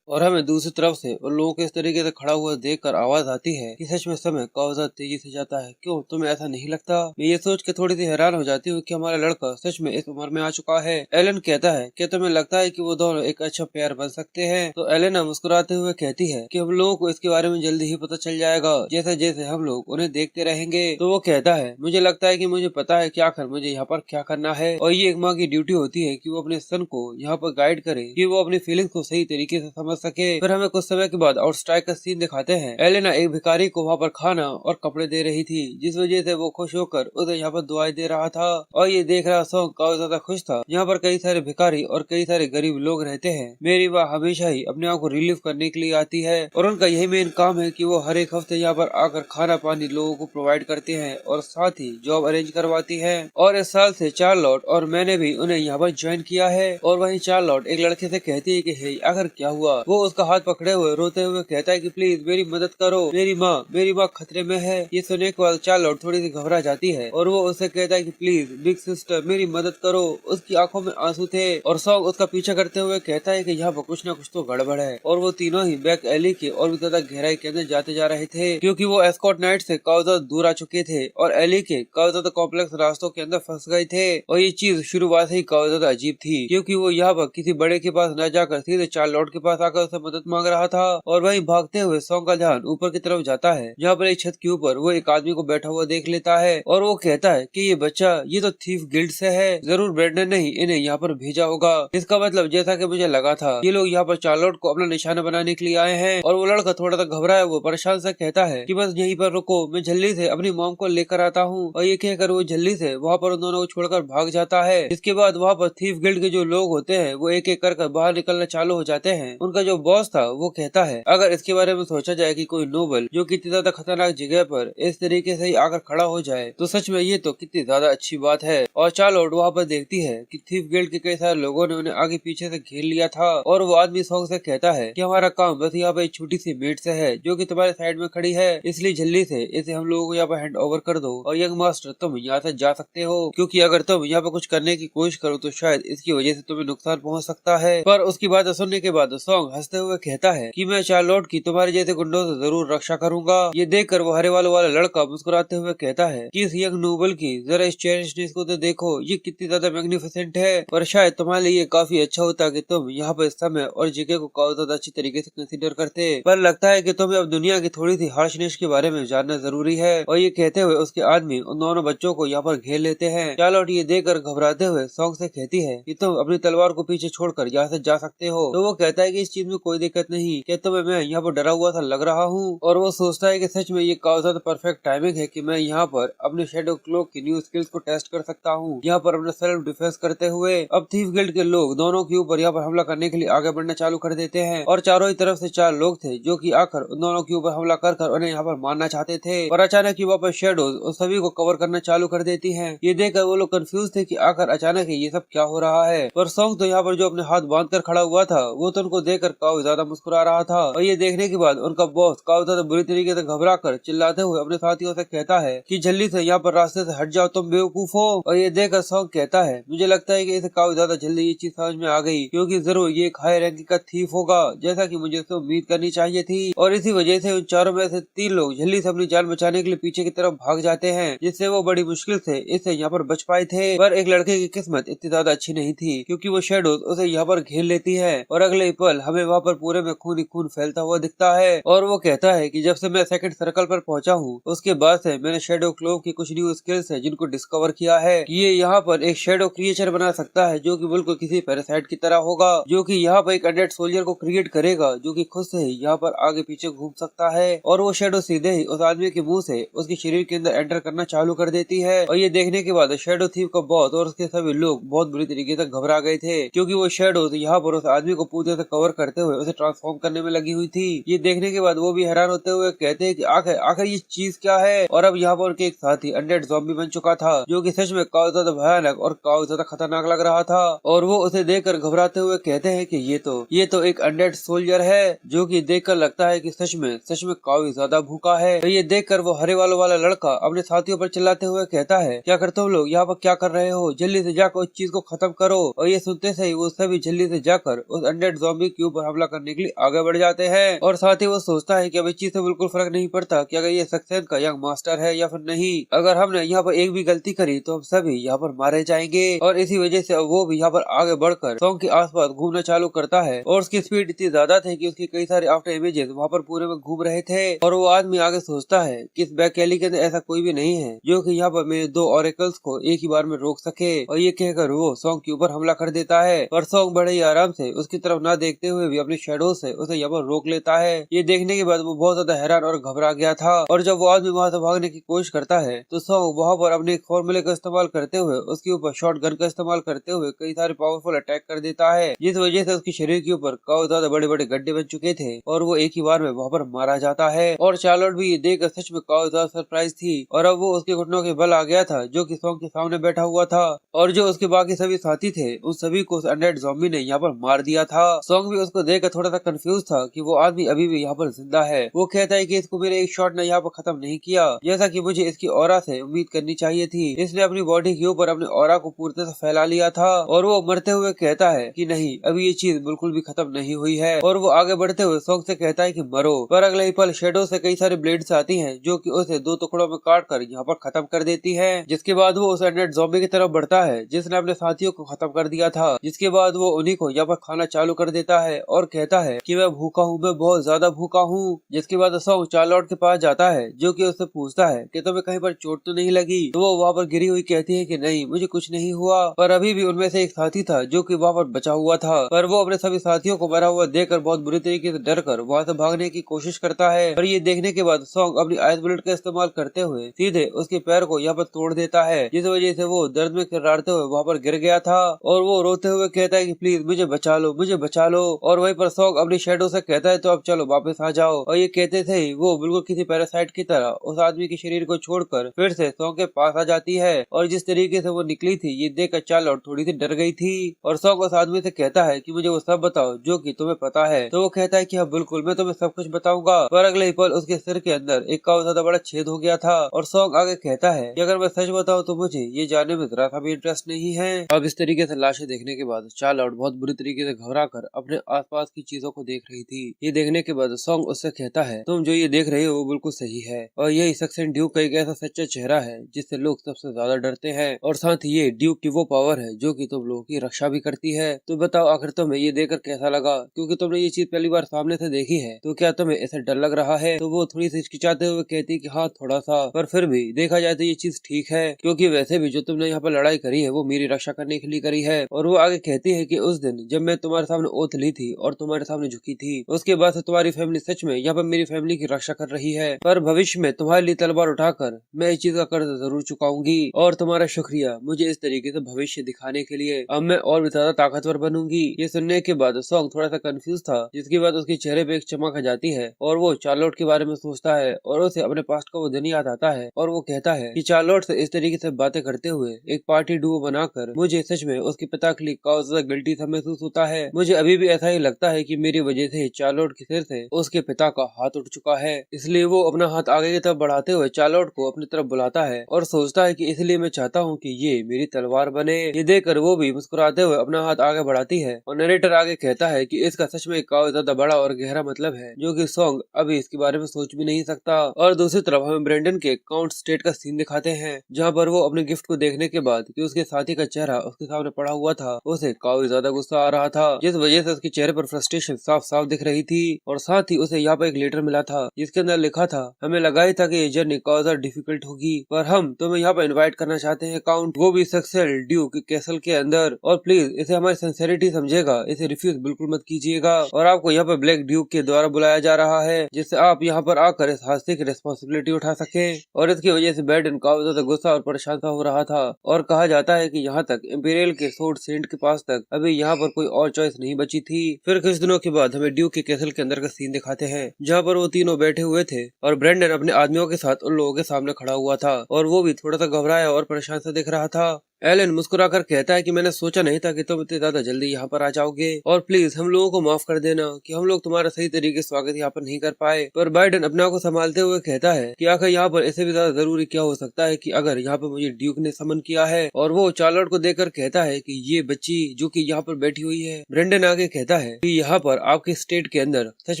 और हमें दूसरी तरफ से उन लोगों को इस तरीके से खड़ा हुआ देखकर आवाज आती है कि सच में समय काफी ज्यादा तेजी से जाता है, क्यों तुम्हें ऐसा नहीं लगता। मैं ये सोच के थोड़ी सी हैरान हो जाती हूँ कि हमारा लड़का सच में इस उम्र में आ चुका है। एलन कहता है कि तुम्हें लगता है कि वो दोनों एक अच्छा पेयर बन सकते हैं। तो एलेना मुस्कुराते हुए कहती है कि हम लोगों को इसके बारे में जल्दी ही पता चल जाएगा जैसे जैसे हम लोग उन्हें देखते रहेंगे। तो वो कहता है मुझे लगता है कि मुझे पता है कि आखिर मुझे यहाँ पर क्या करना है और ये एक माँ की ड्यूटी होती है कि वो अपने सन को यहाँ पर गाइड करे कि वो अपनी फीलिंग्स को सही तरीके से समझ सके। फिर हमें कुछ समय के बाद आउटस्ट्राइक का सीन दिखाते हैं। एलेना एक भिखारी को वहाँ पर खाना और कपड़े दे रही थी जिस वजह से वो खुश होकर उसे यहाँ पर दुआएं दे रहा था और ये देख रहा सॉन्ग काफी ज्यादा खुश था। यहाँ पर कई सारे भिखारी और कई सारे गरीब लोग रहते हैं। मेरी माँ हमेशा ही अपने आप को रिलीफ करने के लिए आती है और उनका यही मेन काम है कि वो हर एक हफ्ते यहाँ पर आकर खाना पानी लोगों को प्रोवाइड करते हैं और साथ ही जॉब अरेंज करवाती है। और इस साल से चार्लोट और मैंने भी उन्हें यहाँ पर ज्वाइन किया है। और वहीं चार्लोट एक लड़के से कहती है कि हे आखिर क्या हुआ। वो उसका हाथ पकड़े हुए रोते हुए कहता है कि प्लीज मेरी मदद करो, मेरी माँ खतरे में है। ये सुनने के बाद चार्लोट थोड़ी सी घबरा जाती है और वो उससे कहता है कि प्लीज बिग सिस्टर मेरी मदद करो। उसकी आंखों में आंसू थे और सॉन्ग उसका पीछा करते हुए कहता है कि यहाँ पर कुछ न कुछ तो गड़बड़ है। और वो तीनों ही बैक एली के और भी ज्यादा गहराई के अंदर जाते जा रहे थे क्योंकि वो एस्कॉट नाइट से काफी ज्यादा दूर आ चुके थे और एली के काफी ज्यादा कॉम्प्लेक्स रास्तों के अंदर फंस गए थे। और ये चीज शुरुआत से ही काफी ज्यादा अजीब थी क्योंकि वो यहाँ पर किसी बड़े के पास न जाकर सीधे चार्लोट के पास आकर उससे मदद मांग रहा था। और वहीं भागते हुए सॉन्ग का ध्यान ऊपर की तरफ जाता है जहाँ पर एक छत के ऊपर वो एक आदमी को बैठा हुआ देख लेता है और वो कहता है कि ये बच्चा ये तो थीफ गिल्ड से है, जरूर ब्रेंडन ने ही इन्हें यहाँ पर भेजा होगा। इसका मतलब जैसा कि मुझे लगा था ये लोग यहाँ पर चार्लोट को अपना निशाना बनाने के लिए आए हैं। और वो लड़का थोड़ा सा घबराया हुआ परेशान से कहता है कि बस यहीं पर रुको, मैं जल्दी से अपनी मॉम को लेकर आता हूँ। और ये कहकर वो जल्दी से वहाँ पर उन दोनों को छोड़कर भाग जाता है। इसके बाद वहाँ पर थीफ गिल्ड के जो लोग होते हैं वो एक एक कर बाहर निकलना चालू हो जाते हैं। उनका जो बॉस था वो कहता है अगर इसके बारे में सोचा जाए कि कोई नोबल जो कितनी ज्यादा खतरनाक जगह पर इस तरीके से ही आकर खड़ा हो जाए तो सच में ये तो कितनी ज्यादा अच्छी बात है। और चार्लोट वहाँ पर देखती है कि थीफ गिल्ड के कई सारे लोगों ने उन्हें आगे पीछे से घेर लिया था और वो आदमी सॉन्ग से कहता है कि हमारा काम बस यहाँ पे एक छोटी सी मेट से है जो कि तुम्हारे साइड में खड़ी है, इसलिए जल्दी से इसे हम लोगों को यहाँ पर हैंड ओवर कर दो और यंग मास्टर तुम यहाँ से जा सकते हो क्योंकि अगर तुम यहाँ पे कुछ करने की कोशिश करो तो शायद इसकी वजह से तुम्हें नुकसान पहुँच सकता है। पर उसकी बात सुनने के बाद सॉन्ग हंसते हुए कहता है कि मैं चार्लोट की तुम्हारे जैसे गुंडों से जरूर रक्षा करूंगा। ये देखकर वो हरे वालों वाला लड़का मुस्कुराते हुए कहता है कि इस यंग नोबल की जरा इस चेरिशनेस को तो देखो, ये कितनी ज्यादा मैग्निफिसेंट है और शायद तुम्हारे लिए काफी अच्छा होता कि तुम यहाँ पर समय और जगह को काफी ज्यादा अच्छी तरीके से कंसीडर करते। पर लगता है कि तुम्हें अब दुनिया की थोड़ी सी हार्शनेस के बारे में जानना जरूरी है। और ये कहते हुए उसके आदमी उन दोनों बच्चों को यहाँ पर घेर लेते हैं। चार्लोट ये देखकर घबराते हुए सॉन्ग से कहती है कि तुम अपनी तलवार को पीछे छोड़कर यहाँ से जा सकते हो। तो वो कहता है कि इस चीज में कोई दिक्कत नहीं, क्या तुम्हें मैं यहाँ पर डरा हुआ सा लग रहा हूँ। और वो सोचता है कि सच में ये काफी ज्यादा परफेक्ट टाइमिंग है कि मैं यहाँ पर अपने शेडो क्लोक की न्यू स्किल्स को टेस्ट कर सकता हूँ यहाँ पर अपना सेल्फ डिफेंस करते हुए। अब थीफ गिल्ड के लोग दोनों के ऊपर यहाँ पर हमला करने के लिए आगे बढ़ना चालू कर देते हैं और चारों ही तरफ से 4 लोग थे जो कि आकर उन दोनों के ऊपर हमला कर उन्हें यहाँ पर मारना चाहते थे। और अचानक ही वापस शेडोज उन सभी को कवर करना चालू कर देती है। ये देखकर वो लोग कंफ्यूज थे कि आकर अचानक ही ये सब क्या हो रहा है। पर सॉन्ग तो यहाँ पर जो अपने हाथ बांध कर खड़ा हुआ था वो तो उनको देखकर काफी ज्यादा मुस्कुरा रहा था। और ये देखने के बाद उनका बॉस काफी ज्यादा बुरी तरीके से घबरा कर चिल्लाते हुए अपने साथियों से कहता है कि जल्दी से यहाँ पर रास्ते से हट जाओ, तुम बेवकूफ हो। और ये देखकर सॉन्ग कहता है मुझे लगता है कि इसे काफी ज्यादा जल्दी ये चीज समझ में आ गई, क्योंकि जरूर ये एक हाई रैंक का थीफ होगा, जैसा कि मुझे उससे उम्मीद करनी चाहिए थी। और इसी वजह से उन चारों में से 3 लोग जल्दी से अपनी जान बचाने के लिए पीछे की तरफ भाग जाते हैं, जिससे वो बड़ी मुश्किल से इससे यहाँ पर बच पाए थे। पर एक लड़के की किस्मत इतनी ज्यादा अच्छी नहीं थी, क्योंकि वो शैडोज उसे यहाँ पर घेर लेती है और अगले ही पल हमें वहाँ पर पूरे में खून ही खून फैलता हुआ दिखता है। और वो कहता है कि जब से मैं सेकंड सर्कल पर पहुंचा हूँ, उसके बाद से मैंने शैडो क्लोव की कुछ न्यू स्किल्स है जिनको डिस्कवर किया है कि ये यहाँ पर एक शैडो क्रिएचर बना सकता है, जो कि बिल्कुल किसी पैरासाइट की तरह होगा, जो कि यहाँ पर एक अनडेड सोल्जर को क्रिएट करेगा, जो कि खुद से ही यहाँ पर आगे पीछे घूम सकता है। और वो शैडो सीधे ही उस आदमी के मुंह से उसके शरीर के अंदर एंटर करना चालू कर देती है। और ये देखने के बाद शैडो थीफ का बॉस और उसके सभी लोग बहुत बुरी तरीके से घबरा गए थे, क्योंकि वो शैडो यहाँ पर उस आदमी को पूरे से कवर करते हुए उसे ट्रांसफॉर्म करने में लगी हुई थी। ये देखने के बाद वो भी हैरान होते हुए कहते हैं कि आखिर ये चीज क्या है। और अब यहाँ पर उनके एक साथी अनडेड ज़ॉम्बी बन चुका था, जो कि सच में काफी ज्यादा भयानक और काफी ज्यादा खतरनाक लग रहा था। और वो उसे देखकर घबराते हुए कहते हैं कि ये तो एक अनडेड सोल्जर है, जो कि देखकर लगता है कि सच में काफी ज्यादा भूखा है। तो ये देखकर वो हरे वालों वाला लड़का अपने साथियों पर चिल्लाते हुए कहता है क्या करते हो लोग यहाँ पर, क्या कर रहे हो, जल्दी से जाकर उस चीज को खत्म करो। और ये सुनते से ही वो सभी जल्दी से जाकर उस अनडेड ज़ॉम्बी के ऊपर हमला करने के लिए आगे बढ़ जाते हैं। और साथ ही वो सोचता है कि अब इस चीज से बिल्कुल फर्क नहीं पड़ता कि अगर ये सक्सेस का यंग मास्टर है या फिर नहीं, अगर हमने यहाँ पर एक भी गलती करी तो हम सभी यहाँ पर मारे जाएंगे। और इसी वजह से वो भी यहाँ पर आगे बढ़कर सॉन्ग के आसपास घूमना चालू करता है। और उसकी स्पीड इतनी ज्यादा थी कि उसकी कई सारे आफ्टर इमेजेस वहाँ पर पूरे में घूम रहे थे। और वो आदमी आगे सोचता है कि इस बैक एली के अंदर ऐसा कोई भी नहीं है जो कि यहाँ पर मेरे 2 ऑरेकल्स को एक ही बार में रोक सके। और ये कहकर वो सॉन्ग के ऊपर हमला कर देता है, पर सॉन्ग बड़े ही आराम से उसकी तरफ ना देखते हुए भी अपनी शैडो से उसे यहाँ पर रोक लेता है। ये देखने के बाद वो बहुत ज्यादा हैरान और घबरा गया था। और जब वो आदमी वहाँ से भागने की कोशिश करता है तो सॉन्ग वहाँ पर अपने फॉर्मूले का इस्तेमाल करते हुए उसके ऊपर शॉर्ट गन का इस्तेमाल करते हुए कई सारे पावरफुल अटैक कर देता है, जिस वजह से उसके शरीर के ऊपर काफी ज्यादा बड़े बड़े गड्ढे बन चुके थे और वो एक ही बार में वहाँ पर मारा जाता है। और चार्लोट भी ये देखकर सच में काफी ज्यादा सरप्राइज थी। और अब वो उसके घुटनों के बल आ गया था, जो कि सॉन्ग के सामने बैठा हुआ था। और जो उसके बाकी सभी साथी थे उन सभी को अनडेड ज़ॉम्बी ने यहाँ पर मार दिया था। सॉन्ग भी उसको देखकर थोड़ा सा कंफ्यूज था कि वो आदमी अभी भी यहाँ पर जिंदा है। वो कहता है कि इसको मेरे एक शॉट ने यहाँ पर खत्म नहीं किया, जैसा कि मुझे इसकी ऑरा से उम्मीद करनी चाहिए थी। इसने अपनी बॉडी के ऊपर अपने ऑरा को पूरी तरह से फैला लिया था। और वो मरते हुए कहता है कि नहीं, अभी ये चीज बिल्कुल भी खत्म नहीं हुई है। और वो आगे बढ़ते हुए सॉन्ग से कहता है कि मरो। पर अगले ही पल शैडो से कई सारे ब्लेड्स आती हैं, जो कि उसे 2 टुकड़ों में काट कर यहाँ पर खत्म कर देती है। जिसके बाद वो उस अनडेड ज़ॉम्बी की तरफ बढ़ता है जिसने अपने साथियों को खत्म कर दिया था। जिसके बाद वो उन्हीं को यहाँ पर खाना चालू कर देता है और कहता है कि मैं भूखा हूँ, मैं बहुत ज्यादा भूखा हूँ। जिसके बाद सॉन्ग चार्लोट के पास जाता है, जो कि उससे पूछता है कि तुम्हें कहीं पर चोट तो नहीं लगी। तो वो वहाँ पर गिरी हुई कहती है कि नहीं, मुझे कुछ नहीं हुआ। पर अभी भी उनमें से एक साथी था जो कि वहाँ पर बचा हुआ था, पर वो अपने सभी साथियों को मरा हुआ देखकर बहुत बुरी तरीके से डर कर वहाँ से भागने की कोशिश करता है। पर ये देखने के बाद सॉन्ग अपनी आइस बुलेट का इस्तेमाल करते हुए सीधे उसके पैर को यहाँ पर तोड़ देता है, जिस वजह से वो दर्द में किर्रारते हुए वहाँ पर गिर गया था। और वो रोते हुए कहता है कि प्लीज मुझे बचा लो, मुझे बचा लो। और वहीं पर सॉन्ग अपनी शैडो से कहता है तो अब चलो वापस आ जाओ। और ये कहते थे वो बिल्कुल किसी पैरासाइट की तरह उस आदमी के शरीर को छोड़कर फिर से सॉन्ग के पास आ जाती है। और जिस तरीके से वो निकली थी ये देखकर चार्लोट थोड़ी सी डर गई थी। और सॉन्ग उस आदमी से कहता है कि मुझे वो सब बताओ जो कि तुम्हें पता है। तो वो कहता है कि हाँ बिल्कुल, मैं तुम्हें सब कुछ बताऊंगा। पर अगले ही पल उसके सिर के अंदर एक काफी ज्यादा बड़ा छेद हो गया था। और सॉन्ग आगे कहता है कि अगर मैं सच बताऊं तो मुझे ये जानने में जरा सा भी इंटरेस्ट नहीं है। अब इस तरीके से लाशें देखने के बाद चार्लोट बहुत बुरी तरीके से घबरा कर अपने आसपास की चीजों को देख रही थी। ये देखने के बाद सॉन्ग उससे कहता है तुम जो ये देख रहे हो वो बिल्कुल सही है, और यही सक्सेन ड्यूक का एक ऐसा सच्चा चेहरा है जिससे लोग सबसे ज्यादा डरते हैं। और साथ ही ये ड्यूक की वो पावर है जो कि तुम लोगों की रक्षा भी करती है। तो बताओ आखिर तुम्हें ये देखकर कैसा लगा, क्योंकि तुमने ये चीज पहली बार सामने से देखी है, तो क्या तुम्हें ऐसा डर लग रहा है। तो वो थोड़ी सी हिचकिचाते हुए कहती कि हाँ थोड़ा सा, पर फिर भी देखा जाए तो ये चीज ठीक है, क्योंकि वैसे भी जो तुमने यहाँ पर लड़ाई करी है वो मेरी रक्षा करने के लिए करी है। और वो आगे कहती है कि उस दिन जब मैं तुम्हारे सामने ओथ ली थी और तुम्हारे सामने झुकी थी, उसके बाद से तुम्हारी फैमिली सच में यहाँ पर मेरी फैमिली की रक्षा कर रही है। पर भविष्य में तुम्हारे लिए तलवार उठाकर मैं इस चीज का कर्ज जरूर चुकाऊंगी। और तुम्हारा शुक्रिया मुझे इस तरीके से भविष्य दिखाने के लिए। अब मैं और भी ज्यादा ताकतवर बनूंगी। ये सुनने के बाद सॉन्ग थोड़ा सा कंफ्यूज था, जिसके बाद उसके चेहरे पे एक चमक आ जाती है और वो चार्लोट के बारे में सोचता है और उसे अपने पास्ट का वो दिन याद आता है। और वो कहता है कि चार्लोट से इस तरीके से बातें करते हुए एक पार्टी डुओ बनाकर मुझे सच में उसके पिता के लिए काफी ज्यादा गिल्टी सा महसूस होता है। मुझे अभी भी ऐसा ही ही लगता है कि मेरी वजह से चार्लोट के सिर से उसके पिता का हाथ उठ चुका है। इसलिए वो अपना हाथ आगे की तरफ बढ़ाते हुए चार्लोट को अपनी तरफ बुलाता है और सोचता है कि इसलिए मैं चाहता हूँ कि ये मेरी तलवार बने। ये देखकर वो भी मुस्कुराते हुए अपना हाथ आगे बढ़ाती है और नरेटर आगे कहता है कि इसका सच में काफी ज्यादा बड़ा और गहरा मतलब है, जो कि सॉन्ग अभी इसके बारे में सोच भी नहीं सकता। और दूसरी तरफ हमें ब्रेंडन के काउंट स्टेट का सीन दिखाते हैं, जहाँ पर वो अपने गिफ्ट को देखने के बाद कि उसके साथी का चेहरा उसके सामने पड़ा हुआ था, उसे काफी ज्यादा गुस्सा आ रहा था, जिस वजह से उसके चेहरे पर फ्रस्ट्रेशन साफ साफ दिख रही थी। और साथ ही उसे यहाँ पर एक लेटर मिला था जिसके अंदर लिखा था, हमें लगा ही था कि ये जर्नी काफी ज्यादा डिफिकल्ट होगी, पर हम तुम्हें यहाँ पर इन्वाइट करना चाहते हैं काउंट, वो भी सक्सेल ड्यूक कैसल के अंदर। और प्लीज इसे हमारी सिंसेरिटी समझेगा, इसे रिफ्यूज बिल्कुल मत कीजिएगा। और आपको यहाँ पर ब्लैक ड्यूक के द्वारा बुलाया जा रहा है, जिससे आप यहाँ पर आकर इस हादसे की रिस्पॉन्सिबिलिटी उठा सके। और इसकी वजह से बैडन काफी ज्यादा गुस्सा और परेशान हो रहा था। और कहा जाता है कि यहाँ तक इम्पीरियल के सोर्ड सेंट के पास तक अभी यहाँ पर कोई और चॉइस नहीं बची थी। फिर कुछ दिनों के बाद हमें ड्यूक के कैसल के अंदर का सीन दिखाते हैं, जहाँ पर वो तीनों बैठे हुए थे और ब्रेंडन अपने आदमियों के साथ उन लोगों के सामने खड़ा हुआ था और वो भी थोड़ा सा घबराया और परेशान सा दिख रहा था। एलन मुस्कुराकर कहता है कि मैंने सोचा नहीं था कि तुम इतने ज्यादा जल्दी यहाँ पर आ जाओगे और प्लीज हम लोगों को माफ कर देना कि हम लोग तुम्हारा सही तरीके से स्वागत यहाँ पर नहीं कर पाए। पर बाइडन अपने आप को संभालते हुए कहता है कि आखिर यहाँ पर इससे भी ज्यादा जरूरी क्या हो सकता है कि अगर यहाँ पर मुझे ड्यूक ने समन किया है। और वो चार्लोट को देखकर कहता है कि ये बच्ची जो कि यहाँ पर बैठी हुई है। ब्रेंडन आगे कहता है कि यहाँ पर आपके स्टेट के अंदर सच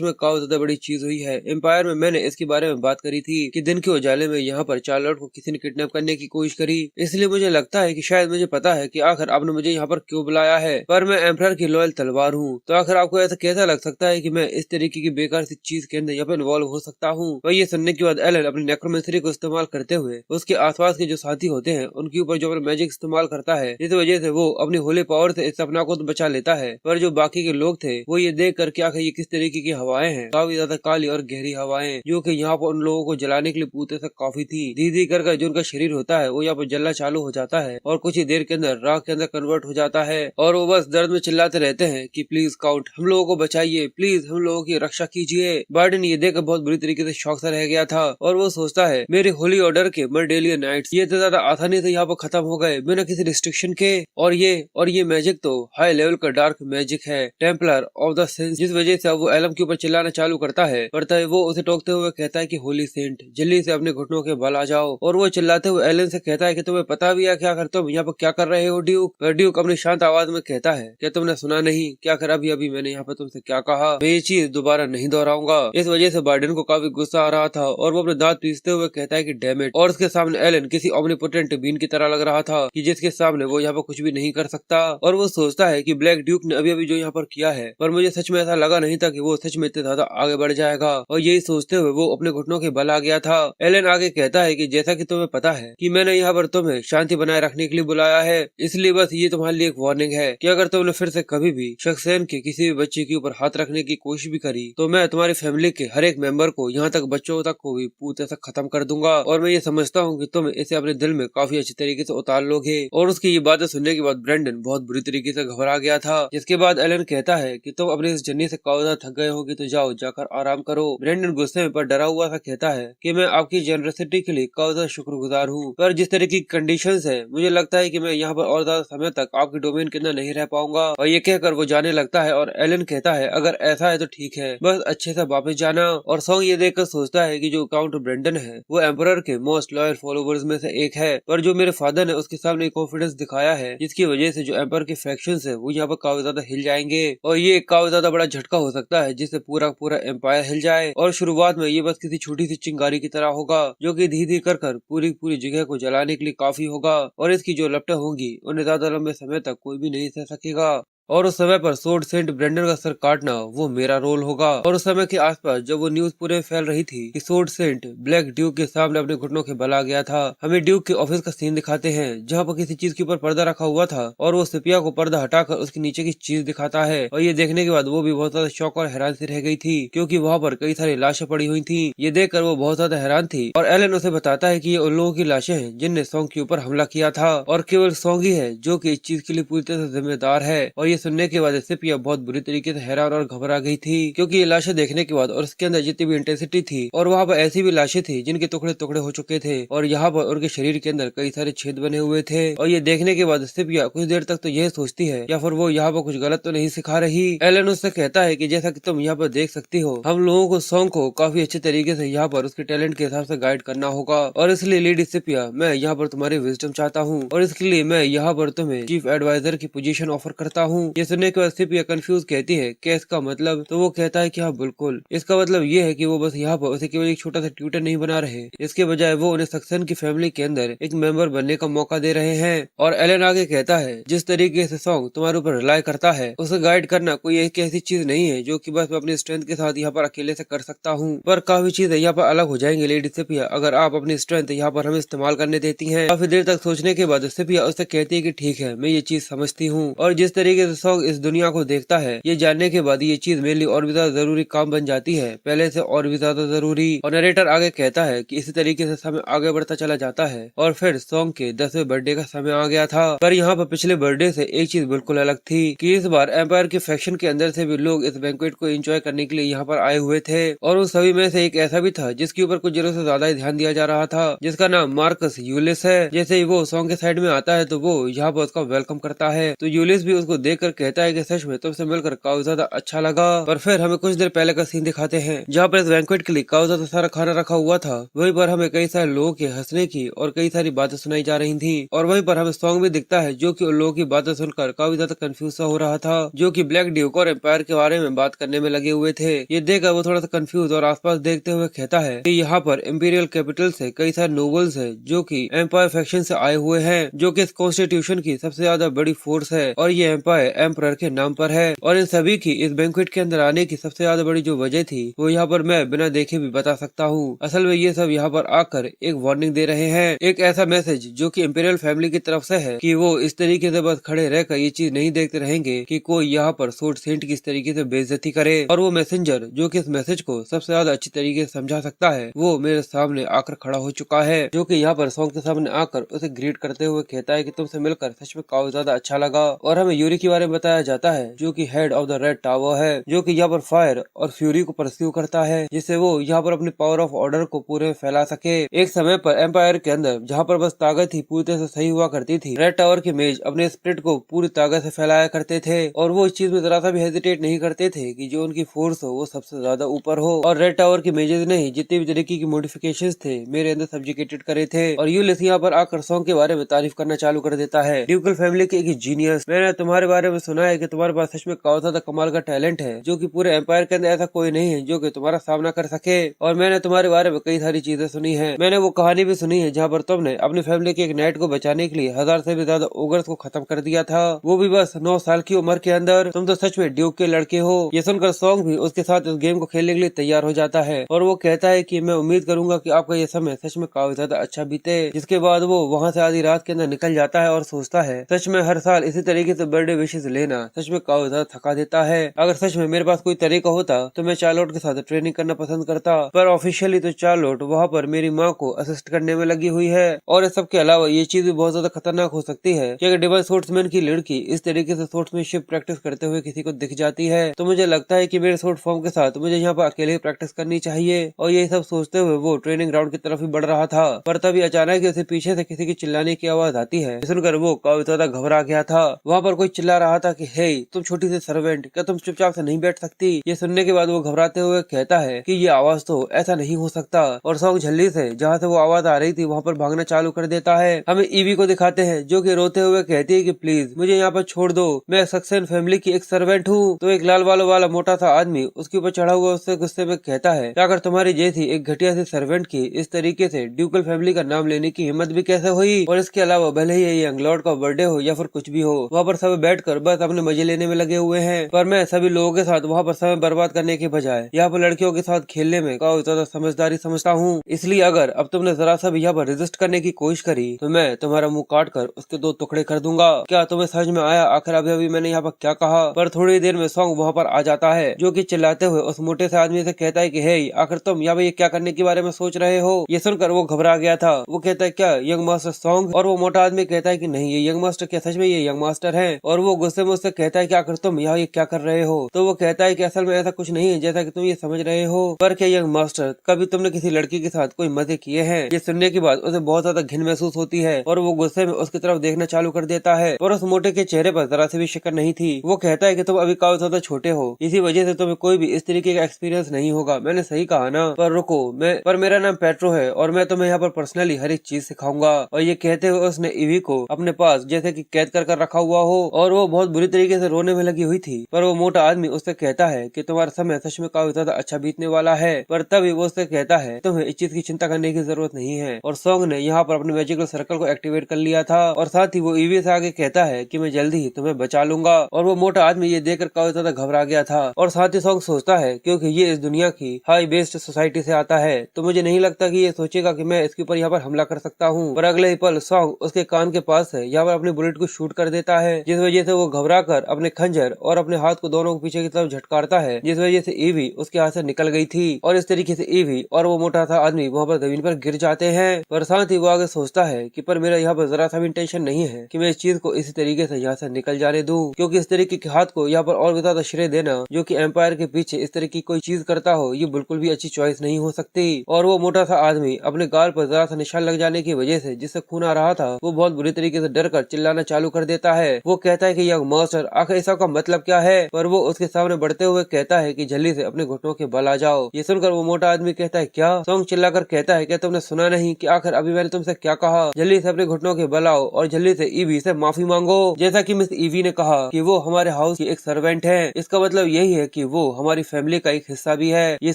में काफी ज्यादा बड़ी चीज हुई है। एम्पायर में मैंने इसके बारे में बात करी थी कि दिन के उजाले में यहाँ पर चार्लोट को किसी ने किडनैप करने की कोशिश करी, इसलिए मुझे लगता है कि शायद मुझे पता है कि आखिर आपने मुझे यहाँ पर क्यों बुलाया है, पर मैं एम्परर की लॉयल तलवार हूँ। तो आखिर आपको ऐसा कैसा लग सकता है कि मैं इस तरीके की बेकार सी चीज के अंदर यहाँ पे इन्वॉल्व हो सकता हूँ। और ये सुनने के बाद एलन अपनी नेक्रोमेंसी को इस्तेमाल करते हुए उसके आसपास के जो साथी होते हैं उनके ऊपर जो अपना मैजिक इस्तेमाल करता है, जिस वजह से वो अपनी होली पावर से इस सपना को तो बचा लेता है। पर जो बाकी के लोग थे वो ये देख कर क्या ये किस तरीके की हवाएं हैं, काफी ज्यादा काली और गहरी हवाएं, जो कि यहाँ पर उन लोगों को जलाने के लिए पूते से काफी थी। धीरे कर जो उनका शरीर होता है वो यहाँ पर जलना चालू हो जाता है और कुछ ही देर के अंदर राख के अंदर कन्वर्ट हो जाता है। और वो बस दर्द में चिल्लाते रहते हैं कि प्लीज काउंट हम लोगों को बचाइए, प्लीज हम लोगों की रक्षा कीजिए। बाइडन ये देखकर बहुत बुरी तरीके से शौक सा रह गया था और वो सोचता है मेरे होली ऑर्डर के मर्डेलियन नाइट्स ये तो ज्यादा आसानी से यहाँ पर खत्म हो गए बिना किसी रिस्ट्रिक्शन के। और ये मैजिक तो हाई लेवल का डार्क मैजिक है, टेम्पलर ऑफ द सेंस, जिस वजह से अब वो एलम के ऊपर चिल्लाना चालू करता है। वो उसे टोकते हुए कहता है कि होली सेंट जल्दी से अपने घुटनों के बल आ जाओ। और वो चिल्लाते हुए एलन से कहता है कि तुम्हें पता भी है क्या करते हो, यहाँ पर क्या कर रहे हो ड्यूक। ड्यूक अपनी शांत आवाज में कहता है क्या तुमने सुना नहीं, क्या कर अभी मैंने यहाँ पर तुमसे क्या कहा, मैं ये चीज दोबारा नहीं दोहराऊंगा। इस वजह से बाइडन को काफी गुस्सा आ रहा था और वो अपने दांत पीसते हुए कहता है कि डैम इट। और उसके सामने एलन किसी ओमनीपोटेंट बीन की तरह लग रहा था कि जिसके सामने वो यहाँ पर कुछ भी नहीं कर सकता। और वो सोचता है कि ब्लैक ड्यूक ने अभी जो यहाँ पर किया है, पर मुझे सच में ऐसा लगा नहीं था कि वो सच में इतने ज्यादा आगे बढ़ जाएगा। और यही सोचते हुए वो अपने घुटनों के बल आ गया था। एलन आगे कहता है कि जैसा कि तुम्हें पता है कि मैंने यहाँ पर तुम्हें शांति बनाए रखने के लिए बुलाया है, इसलिए बस ये तुम्हारे लिए एक वार्निंग है कि अगर तुमने फिर से कभी भी शख्सैन के किसी भी बच्चे के ऊपर हाथ रखने की कोशिश भी करी तो मैं तुम्हारी फैमिली के हर एक मेंबर को यहाँ तक बच्चों तक को भी पूरे तक खत्म कर दूंगा। और मैं ये समझता हूँ कि तुम इसे अपने दिल में काफी अच्छी तरीके से उतार लोगे। और उसकी ये बातें सुनने के बाद ब्रेंडन बहुत बुरी तरीके से घबरा गया था। जिसके बाद एलन कहता है कि तुम अपनी इस जर्नी से काफी ज्यादा थक गए होगी तो जाओ जाकर आराम करो। ब्रेंडन गुस्से में पर डरा हुआ सा कहता है कि मैं आपकी जेनरसिटी के लिए काफी ज्यादा शुक्रगुजार हूँ, पर जिस तरह की कंडीशंस है मुझे लगता है कि मैं यहाँ पर और ज्यादा समय तक आपके डोमेन के अंदर नहीं रह पाऊंगा। और ये कहकर वो जाने लगता है और एलन कहता है अगर ऐसा है तो ठीक है, बस अच्छे से वापस जाना। और सॉन्ग ये देखकर सोचता है कि जो काउंट ब्रेंडन है वो एम्परर के मोस्ट लॉयल फॉलोवर्स में से एक है, पर जो मेरे फादर ने उसके सामने कॉन्फिडेंस दिखाया है जिसकी वजह से जो एम्पर के फैक्शंस है वो यहाँ पर काफी ज्यादा हिल जाएंगे। और ये काफी ज्यादा बड़ा झटका हो सकता है जिससे पूरा पूरा एम्पायर हिल जाए। और शुरुआत में ये बस किसी छोटी सी चिंगारी की तरह होगा जो कि धीरे कर पूरी पूरी जगह को जलाने के लिए काफी होगा। और इसकी जो लपटें होंगी उन्हें ज्यादा लंबे समय तक कोई भी नहीं सह सकेगा। और उस समय पर सोर्ड सेंट ब्रेंडन का सर काटना वो मेरा रोल होगा। और उस समय के आसपास जब वो न्यूज पूरे फैल रही थी कि सोर्ड सेंट ब्लैक ड्यूक के सामने अपने घुटनों के बल आ गया था, हमें ड्यूक के ऑफिस का सीन दिखाते हैं जहाँ पर किसी चीज के ऊपर पर्दा रखा हुआ था और वो सिपिया को पर्दा हटाकर उसके नीचे की चीज दिखाता है। और ये देखने के बाद वो भी बहुत ज्यादा शौक और हैरान से रह गई थी क्योंकि वहाँ पर कई सारी लाशें पड़ी हुई थी। ये देखकर वो बहुत ज्यादा हैरान थी और एलन उसे बताता है कि ये उन लोगों की लाशें हैं जिनने सॉन्ग के ऊपर हमला किया था और केवल सॉन्ग ही है जो कि इस चीज के लिए पूरी तरह से जिम्मेदार है। और ये सुनने के बाद सिपिया बहुत बुरी तरीके से हैरान और घबरा गई थी, क्योंकि ये लाशें देखने के बाद और उसके अंदर जितनी भी इंटेंसिटी थी और वहाँ पर ऐसी भी लाशें थी जिनके टुकड़े टुकड़े हो चुके थे और यहाँ पर उनके शरीर के अंदर कई सारे छेद बने हुए थे। और ये देखने के बाद सिपिया कुछ देर तक तो यह सोचती है या फिर वो यहाँ पर कुछ गलत तो नहीं सिखा रही। एलन उससे कहता है कि जैसा कि तुम यहाँ पर देख सकती हो, हम लोगों को सॉन्ग को काफी अच्छे तरीके से यहाँ पर उसके टैलेंट के हिसाब से गाइड करना होगा, और इसलिए लेडी सिपिया मैं यहाँ पर तुम्हारी विजडम चाहता हूँ और इसके लिए मैं यहाँ पर तुम्हें चीफ एडवाइजर की पोजीशन ऑफर करता हूँ। ये सुनने के बाद सिपिया कंफ्यूज कहती है कि इसका मतलब, तो वो कहता है कि हाँ बिल्कुल, इसका मतलब ये है कि वो बस यहाँ पर उसे केवल एक छोटा सा ट्यूटर नहीं बना रहे, इसके बजाय वो उन्हें सक्सेन की फैमिली के अंदर एक मेंबर बनने का मौका दे रहे हैं। और एलन आगे कहता है जिस तरीके से सॉन्ग तुम्हारे ऊपर रिलाई करता है उसे गाइड करना कोई एक ऐसी चीज नहीं है जो कि बस मैं अपनी स्ट्रेंथ के साथ यहाँ पर अकेले से कर सकता हूँ, पर काफी चीजें यहाँ पर अलग हो जाएंगी लेडी सिपिया अगर आप अपनी स्ट्रेंथ यहाँ पर हमें इस्तेमाल करने देती हैं। काफी देर तक सोचने के बाद सिपिया उससे कहती है कि ठीक है, मैं ये चीज समझती हूँ, और जिस तरीके से सॉन्ग इस दुनिया को देखता है ये जानने के बाद ये चीज मेरे लिए और भी ज्यादा जरूरी काम बन जाती है, पहले से और भी ज्यादा जरूरी। और नरेटर आगे कहता है कि इसी तरीके से समय आगे बढ़ता चला जाता है और फिर सॉन्ग के 10वें बर्थडे का समय आ गया था। पर यहाँ पर पिछले बर्थडे से एक चीज बिल्कुल अलग थी कि इस बार एम्पायर के फैक्शन के अंदर से भी लोग इस बैंक्वेट को एंजॉय करने के लिए यहाँ पर आए हुए थे, और उन सभी में से एक ऐसा भी था जिसके ऊपर कुछ जरूरत से ज्यादा ही ध्यान दिया जा रहा था, जिसका नाम मार्कस यूलिस है। जैसे ही वो सॉन्ग के साइड में आता है तो वो यहाँ पर उसका वेलकम करता है, तो यूलिस भी उसको देखकर कहता है कि सच में तुमसे मिलकर काफी ज्यादा अच्छा लगा। पर फिर हमें कुछ देर पहले का सीन दिखाते हैं जहाँ पर इस बैंक्वेट के लिए काफी ज्यादा सारा खाना रखा हुआ था, वहीं पर हमें कई सारे लोगों के हंसने की और कई सारी बातें सुनाई जा रही थी, और वहीं पर हमें सॉन्ग भी दिखता है जो कि उन लोगों की बातें सुनकर काफी ज्यादा कंफ्यूज सा हो रहा था, जो कि ब्लैक ड्यूक और एम्पायर के बारे में बात करने में लगे हुए थे। ये देखकर वो थोड़ा सा कंफ्यूज और आसपास देखते हुए कहता है कि यहाँ पर इंपीरियल कैपिटल से कई सारे नोबल्स है जो कि एम्पायर फैक्शन से आए हुए हैं, जो कि इस कॉन्स्टिट्यूशन की सबसे ज्यादा बड़ी फोर्स है, और ये एम्पायर एम्परर के नाम पर है, और इन सभी की इस बैंक्वेट के अंदर आने की सबसे ज्यादा बड़ी जो वजह थी वो यहाँ पर मैं बिना देखे भी बता सकता हूँ। असल में ये सब यहाँ पर आकर एक वार्निंग दे रहे हैं, एक ऐसा मैसेज जो कि इंपीरियल फैमिली की तरफ से है कि वो इस तरीके से बस खड़े रहकर ये चीज नहीं देखते रहेंगे कि कोई यहाँ पर सोर्ट सेंट की इस तरीके से बेइज्जती करे, और वो मैसेंजर जो कि इस मैसेज को सबसे ज्यादा अच्छी तरीके से समझा सकता है वो मेरे सामने आकर खड़ा हो चुका है, जो कि यहाँ पर सॉन्ग के सामने आकर उसे ग्रीट करते हुए कहता है कि तुमसे मिलकर सच में काफी ज्यादा अच्छा लगा। और हमें यूरी के बारे में बताया जाता है जो कि head of the red tower है, जो कि यहाँ पर फायर और फ्यूरी को परस्यू करता है जिससे वो यहाँ पर अपनी पावर ऑफ ऑर्डर को पूरे में फैला सके। एक समय पर एम्पायर के अंदर जहाँ पर बस ताकत ही पूरी तरह से सही हुआ करती थी, रेड टावर के मेज अपने स्प्रिट को पूरी ताकत से फैलाया करते थे, और वो इस चीज में जरा सा भी हेजिटेट नहीं करते थे कि जो उनकी फोर्स हो वो सबसे ज्यादा ऊपर हो, और रेड टावर के मेजेस ने ही जितने भी तरीके की मॉडिफिकेशंस थे मेरे अंदर सब्जुकेटेड करे थे। और यूलिस यहाँ पर आकर सॉन्ग के बारे में तारीफ करना चालू कर देता है, ड्यूकल फैमिली के एक जीनियस, मैंने तुम्हारे बारे में सुना है कि तुम्हारे पास सच में काफी ज्यादा कमाल का टैलेंट है, जो कि पूरे एम्पायर के अंदर ऐसा कोई नहीं है जो कि तुम्हारा सामना कर सके, और मैंने तुम्हारे बारे में कई सारी चीजें सुनी है, मैंने वो कहानी भी सुनी है जहाँ पर तुमने अपनी फैमिली के एक नाइट को बचाने के लिए 1000 से भी ज्यादा ओगर्स को खत्म कर दिया था, वो भी बस 9 साल की उम्र के अंदर। तुम तो सच में ड्यूक के लड़के हो। ये सुनकर सॉन्ग भी उसके साथ इस गेम को खेलने के लिए तैयार हो जाता है, और वो कहता है कि मैं उम्मीद करूंगा कि आपका ये समय सच में काफी ज्यादा अच्छा बीते। जिसके बाद वो वहाँ से आधी रात के अंदर निकल जाता है और सोचता है सच में हर साल इसी तरीके से बर्थडे विशेष लेना सच में काफी ज्यादा थका देता है। अगर सच में मेरे पास कोई तरीका होता तो मैं चार्लोट के साथ ट्रेनिंग करना पसंद करता, पर ऑफिशियली तो चार्लोट वहाँ पर मेरी माँ को असिस्ट करने में लगी हुई है। और इस सब के अलावा ये चीज भी बहुत ज्यादा खतरनाक हो सकती है कि अगर डिवाइन स्पोर्ट्समैन की लड़की इस तरीके से स्पोर्ट्समैनशिप प्रैक्टिस करते हुए किसी को दिख जाती है तो मुझे लगता है कि मेरे स्पोर्ट फॉर्म के साथ मुझे यहाँ पर अकेले प्रैक्टिस करनी चाहिए। और ये सब सोचते हुए वो ट्रेनिंग ग्राउंड की तरफ ही बढ़ रहा था, पर तभी अचानक उसे पीछे से किसी की चिल्लाने की आवाज आती है। सुनकर वो काफी ज्यादा घबरा गया था। वहाँ पर कोई चिल्ला रहा था कि हे तुम छोटी सी सर्वेंट, क्या तुम चुपचाप से नहीं बैठ सकती। ये सुनने के बाद वो घबराते हुए कहता है कि ये आवाज तो ऐसा नहीं हो सकता, और सॉन्ग झल्ली से जहाँ से वो आवाज आ रही थी वहाँ पर भागना चालू कर देता है। हमें ईवी को दिखाते हैं जो कि रोते हुए कहती है कि प्लीज मुझे यहाँ पर छोड़ दो, मैं सक्सेन फैमिली की एक सर्वेंट हूँ। तो एक लाल बालों वाला मोटा सा आदमी उसके ऊपर चढ़ा हुआ उससे गुस्से में कहता है कि अगर तुम्हारी जैसी एक घटिया सी सर्वेंट की इस तरीके से ड्यूकल फैमिली का नाम लेने की हिम्मत भी कैसे हुई। और इसके अलावा भले ही ये यंग लॉर्ड का बर्थडे हो या फिर कुछ भी हो, वहाँ पर सब बैठकर बस अपने मजे लेने में लगे हुए हैं, पर मैं सभी लोगों के साथ वहाँ पर समय बर्बाद करने के बजाय यहाँ पर लड़कियों के साथ खेलने में काफी ज्यादा समझदारी समझता हूँ। इसलिए अगर अब तुमने जरा सा भी यहाँ पर रेजिस्ट करने की कोशिश करी तो मैं तुम्हारा मुंह काट कर उसके 2 टुकड़े कर दूंगा। क्या तुम्हें समझ में आया आखिर अभी अभी मैंने यहाँ पर क्या कहा। पर थोड़ी देर में सॉन्ग वहाँ पर आ जाता है जो कि चिल्लाते हुए उस मोटे से आदमी से कहता है कि हे आखिर तुम यहाँ पर क्या करने के बारे में सोच रहे हो। ये सुनकर वो घबरा गया था। वो कहता है क्या यंग मास्टर सॉन्ग, और वो मोटा आदमी कहता है कि नहीं ये यंग मास्टर क्या सच में ये यंग मास्टर है। और वो गुस्से में उससे कहता है कि आखिर तुम यहाँ ये क्या कर रहे हो। तो वो कहता है कि असल में ऐसा कुछ नहीं है जैसा कि तुम ये समझ रहे हो। पर क्या यंग मास्टर, कभी तुमने किसी लड़की के साथ कोई मजे किए हैं? ये सुनने के बाद उसे बहुत ज्यादा घिन महसूस होती है और वो गुस्से में उसकी तरफ देखना चालू कर देता है। और उस मोटे के चेहरे पर जरा से भी शिकन नहीं थी। वो कहता है कि तुम अभी काफी ज्यादा छोटे हो, इसी वजह से तुम्हें कोई भी इस तरीके का एक्सपीरियंस नहीं होगा। मैंने सही कहा ना? पर रुको, पर मेरा नाम पेट्रो है और मैं तुम्हें यहाँ पर पर्सनली हर एक चीज सिखाऊंगा। और ये कहते हुए उसने ईवी को अपने पास जैसे कि कैद कर रखा हुआ हो और वो बहुत बुरी तरीके से रोने में लगी हुई थी। पर वो मोटा आदमी उससे कहता है कि तुम्हारा समय सच में काफी ज्यादा अच्छा बीतने वाला है। पर तभी वो उससे कहता है तुम्हें इस चीज की चिंता करने की जरूरत नहीं है। और सॉन्ग ने यहाँ पर अपने मैजिकल सर्कल को एक्टिवेट कर लिया था और साथ ही वो ईवी से आगे कहता है कि मैं जल्दी ही तुम्हें बचा लूंगा। और वो मोटा आदमी ये देखकर काफी ज्यादा घबरा गया था। और साथ ही सॉन्ग सोचता है क्योंकि ये इस दुनिया की हाई बेस्ड सोसाइटी से आता है तो मुझे नहीं लगता कि ये सोचेगा कि मैं इसके ऊपर यहाँ पर हमला कर सकता हूँ। पर अगले ही पल सॉन्ग उसके कान के पास है यहाँ पर अपने बुलेट को शूट कर देता है, जिस वजह से वो घबरा कर अपने खंजर और अपने हाथ को दोनों पीछे की तरफ झटकारता है, जिस वजह से ईवी उसके हाथ से निकल गई थी। और इस तरीके से ईवी और वो मोटा सा आदमी वहाँ पर जमीन पर गिर जाते हैं। पर साथ ही वो आगे सोचता है कि पर मेरा यहाँ पर जरा सा भी इंटेंशन नहीं है कि मैं इस चीज को इसी तरीके से यहाँ से निकल जाने दूं, क्योंकि इस तरीके के हाथ को यहाँ पर और भी ज्यादा श्रेय देना जो कि एम्पायर के पीछे इस तरह की कोई चीज करता हो, ये बिल्कुल भी अच्छी चॉइस नहीं हो सकती। और वो मोटा सा आदमी अपने गाल पर जरा सा निशान लग जाने की वजह से जिससे खून आ रहा था वो बहुत बुरी तरीके से डर कर चिल्लाना चालू कर देता है। वो कहता है कि यंग मास्टर आखिर इस सब का मतलब क्या है? पर वो उसके सामने बढ़ते हुए कहता है कि जल्दी से अपने घुटनों के बल आ जाओ। ये सुनकर वो मोटा आदमी कहता है क्या? सॉन्ग चिल्लाकर कहता है क्या तुमने सुना नहीं कि आखिर अभी मैंने तुमसे क्या कहा? जल्दी से अपने घुटनों के बल आओ और जल्दी से ईवी से माफी मांगो। जैसा कि मिस ईवी ने कहा कि वो हमारे हाउस की एक सर्वेंट है, इसका मतलब यही है कि वो हमारी फैमिली का एक हिस्सा भी है। ये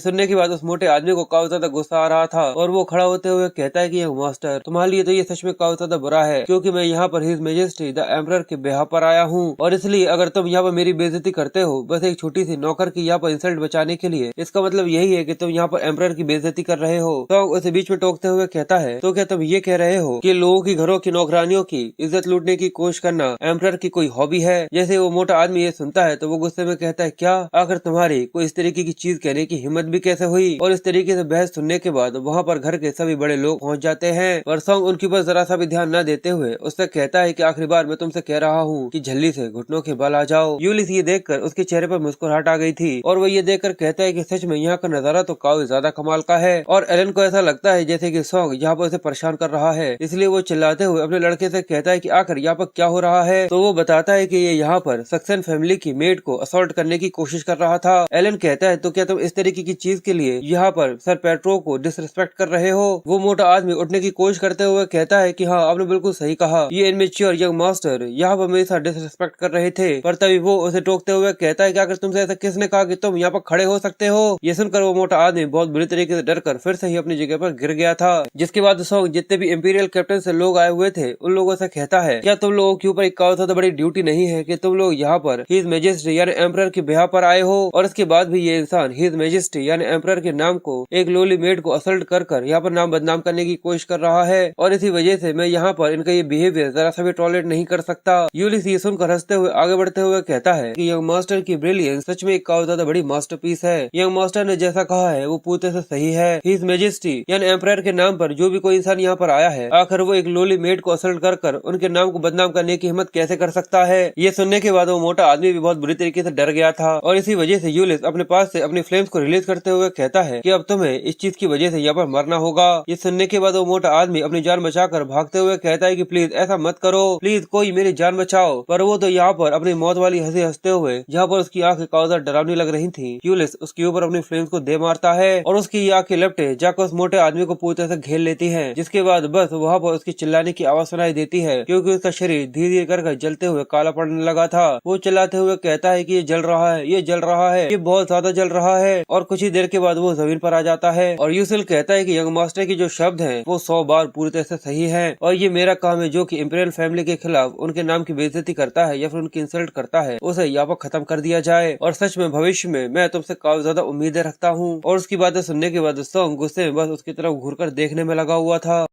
सुनने के बाद उस मोटे आदमी को काफी ज्यादा गुस्सा आ रहा था और वो खड़ा होते हुए कहता है कि यंग मास्टर तुम्हारे लिए तो ये सच में काफी ज्यादा बुरा है, क्योंकि मैं यहाँ पर हिज मेजेस्टी द एम्परर के ब्याह पर आया हूँ और इसलिए अगर तुम यहाँ पर मेरी बेइज्जती करते हो बस एक छोटी सी नौकर की यहाँ पर इंसल्ट बचाने के लिए, इसका मतलब यही है कि तुम यहाँ पर एम्परर की बेइज्जती कर रहे हो। तो उसे बीच में टोकते हुए कहता है तो क्या तुम ये कह रहे हो कि लोगों की घरों की नौकरानियों की इज्जत लूटने की कोशिश करना एम्परर की कोई हॉबी है? जैसे वो मोटा आदमी ये सुनता है तो वो गुस्से में कहता है क्या आखिर तुम्हारी कोई इस तरीके की चीज कहने की हिम्मत भी कैसे हुई? और इस तरीके से बहस सुनने के बाद वहाँ पर घर के सभी बड़े लोग पहुँच जाते हैं। पर सॉन्ग उनके ऊपर जरा सा भी ध्यान न देते हुए उससे कहता है कि आखिरी बार मैं तुमसे कह रहा हूँ कि जल्दी से घुटनों के बल आ जाओ। यूलिस ये देखकर उसके चेहरे पर मुस्कुराहट आ गई थी और वो ये देखकर कहता है कि सच में यहाँ का नजारा तो काफी ज्यादा कमाल का है। और एलन को ऐसा लगता है जैसे कि सॉन्ग यहाँ पर उसे परेशान कर रहा है, इसलिए वो चिल्लाते हुए अपने लड़के से कहता है कि आखिर यहाँ पर क्या हो रहा है? तो वो बताता है कि ये यहाँ पर सक्सेन फैमिली की मेड को असॉल्ट करने की कोशिश कर रहा था। एलन कहता है तो क्या तुम इस तरीके की चीज के लिए यहाँ पर सर पेट्रो को डिसरिस्पेक्ट कर रहे हो? वो मोटा आदमी उठने की कोशिश करते हुए कहता है कि हाँ आपने बिल्कुल सही कहा, ये इनमेच्योर यंग मास्टर यहाँ पर मेरे साथ डिसरिस्पेक्ट कर रहे थे। पर तभी वो उसे टोकते हुए कहता है कि आखिर तुमसे ऐसा किसने कहा कि तुम यहाँ पर खड़े हो सकते हो? ये सुनकर वो मोटा आदमी बहुत बुरी तरीके से डरकर फिर से ही अपनी जगह पर गिर गया था। जिसके बाद सॉन्ग जितने भी इंपीरियल कैप्टन से लोग आए हुए थे उन लोगों से कहता है क्या तुम लोगों के ऊपर एक काफी ज्यादा बड़ी ड्यूटी नहीं है कि तुम लोग यहाँ पर हिज मेजेस्टी यानी एम्परर के ब्याह पर आए हो? और इसके बाद भी ये इंसान हिज मेजेस्टी यानी एम्परर के नाम को एक लोली मेड को असल्ट कर यहाँ पर नाम बदनाम करने की कोशिश कर रहा है और इसी वजह से मैं यहाँ पर इनका ये बिहेवियर जरा सा भी टॉलरेट नहीं कर सकता। यूलिस ये सुनकर हंसते हुए आगे बढ़ते हुए कहता है कि यंग मास्टर की ब्रिलियंस सच में एक काफी ज्यादा बड़ी मास्टरपीस है। यंग मास्टर ने जैसा कहा है वो पूरे से सही है। हिज मेजेस्टी यानी एम्परर के नाम पर जो भी कोई इंसान यहाँ पर आया है आखिर वो एक लोली मेड को असल्ट कर उनके नाम को बदनाम करने की हिम्मत कैसे कर सकता है? ये सुनने के बाद वो मोटा आदमी भी बहुत बुरी तरीके से डर गया था और इसी वजह से यूलिस अपने पास से अपनी फ्लेम्स को रिलीज करते हुए कहता है कि अब तुम्हें इस चीज की वजह से यहाँ पर मरना होगा। ये सुनने के बाद वो मोटा आदमी अपनी जान बचाकर भागते हुए कहता है कि प्लीज ऐसा मत करो, प्लीज कोई मेरी जान बचाओ। पर वो तो यहाँ पर अपनी मौत वाली हंसी हंसते हुए जहाँ पर उसकी आंखें काफी डरावनी लग रही थी, यूलिस उसके ऊपर अपनी फ्लेम्स को दे मारता है और उसकी आंखें लपटे जाकर उस मोटे आदमी को पूरी तरह से घेर लेती है। जिसके बाद बस वहाँ पर उसकी चिल्लाने की आवाज सुनाई देती है क्योंकि उसका शरीर धीरे धीरे कर जलते हुए काला पड़ने लगा था। वो चिल्लाते हुए कहता है कि ये जल रहा है, ये जल रहा है, ये बहुत ज्यादा जल रहा है। और कुछ ही देर के बाद वो जमीन पर आ जाता है और यूसिल कहता है कि यंग मास्टर की जो शब्द हैं वो 100 बार पूरी तरह से सही है और ये मेरा काम है जो कि इंपीरियल फैमिली के खिलाफ उनके नाम की बेइज्जती करता है या फिर उनकी इंसल्ट करता है उसे यहाँ पर खत्म कर दिया जाए। और सच में भविष्य में मैं तुमसे काफी ज्यादा उम्मीदें रखता हूँ। और उसकी बातें सुनने के बाद सॉन्ग गुस्से में बस उसकी तरफ घूरकर देखने में लगा हुआ था।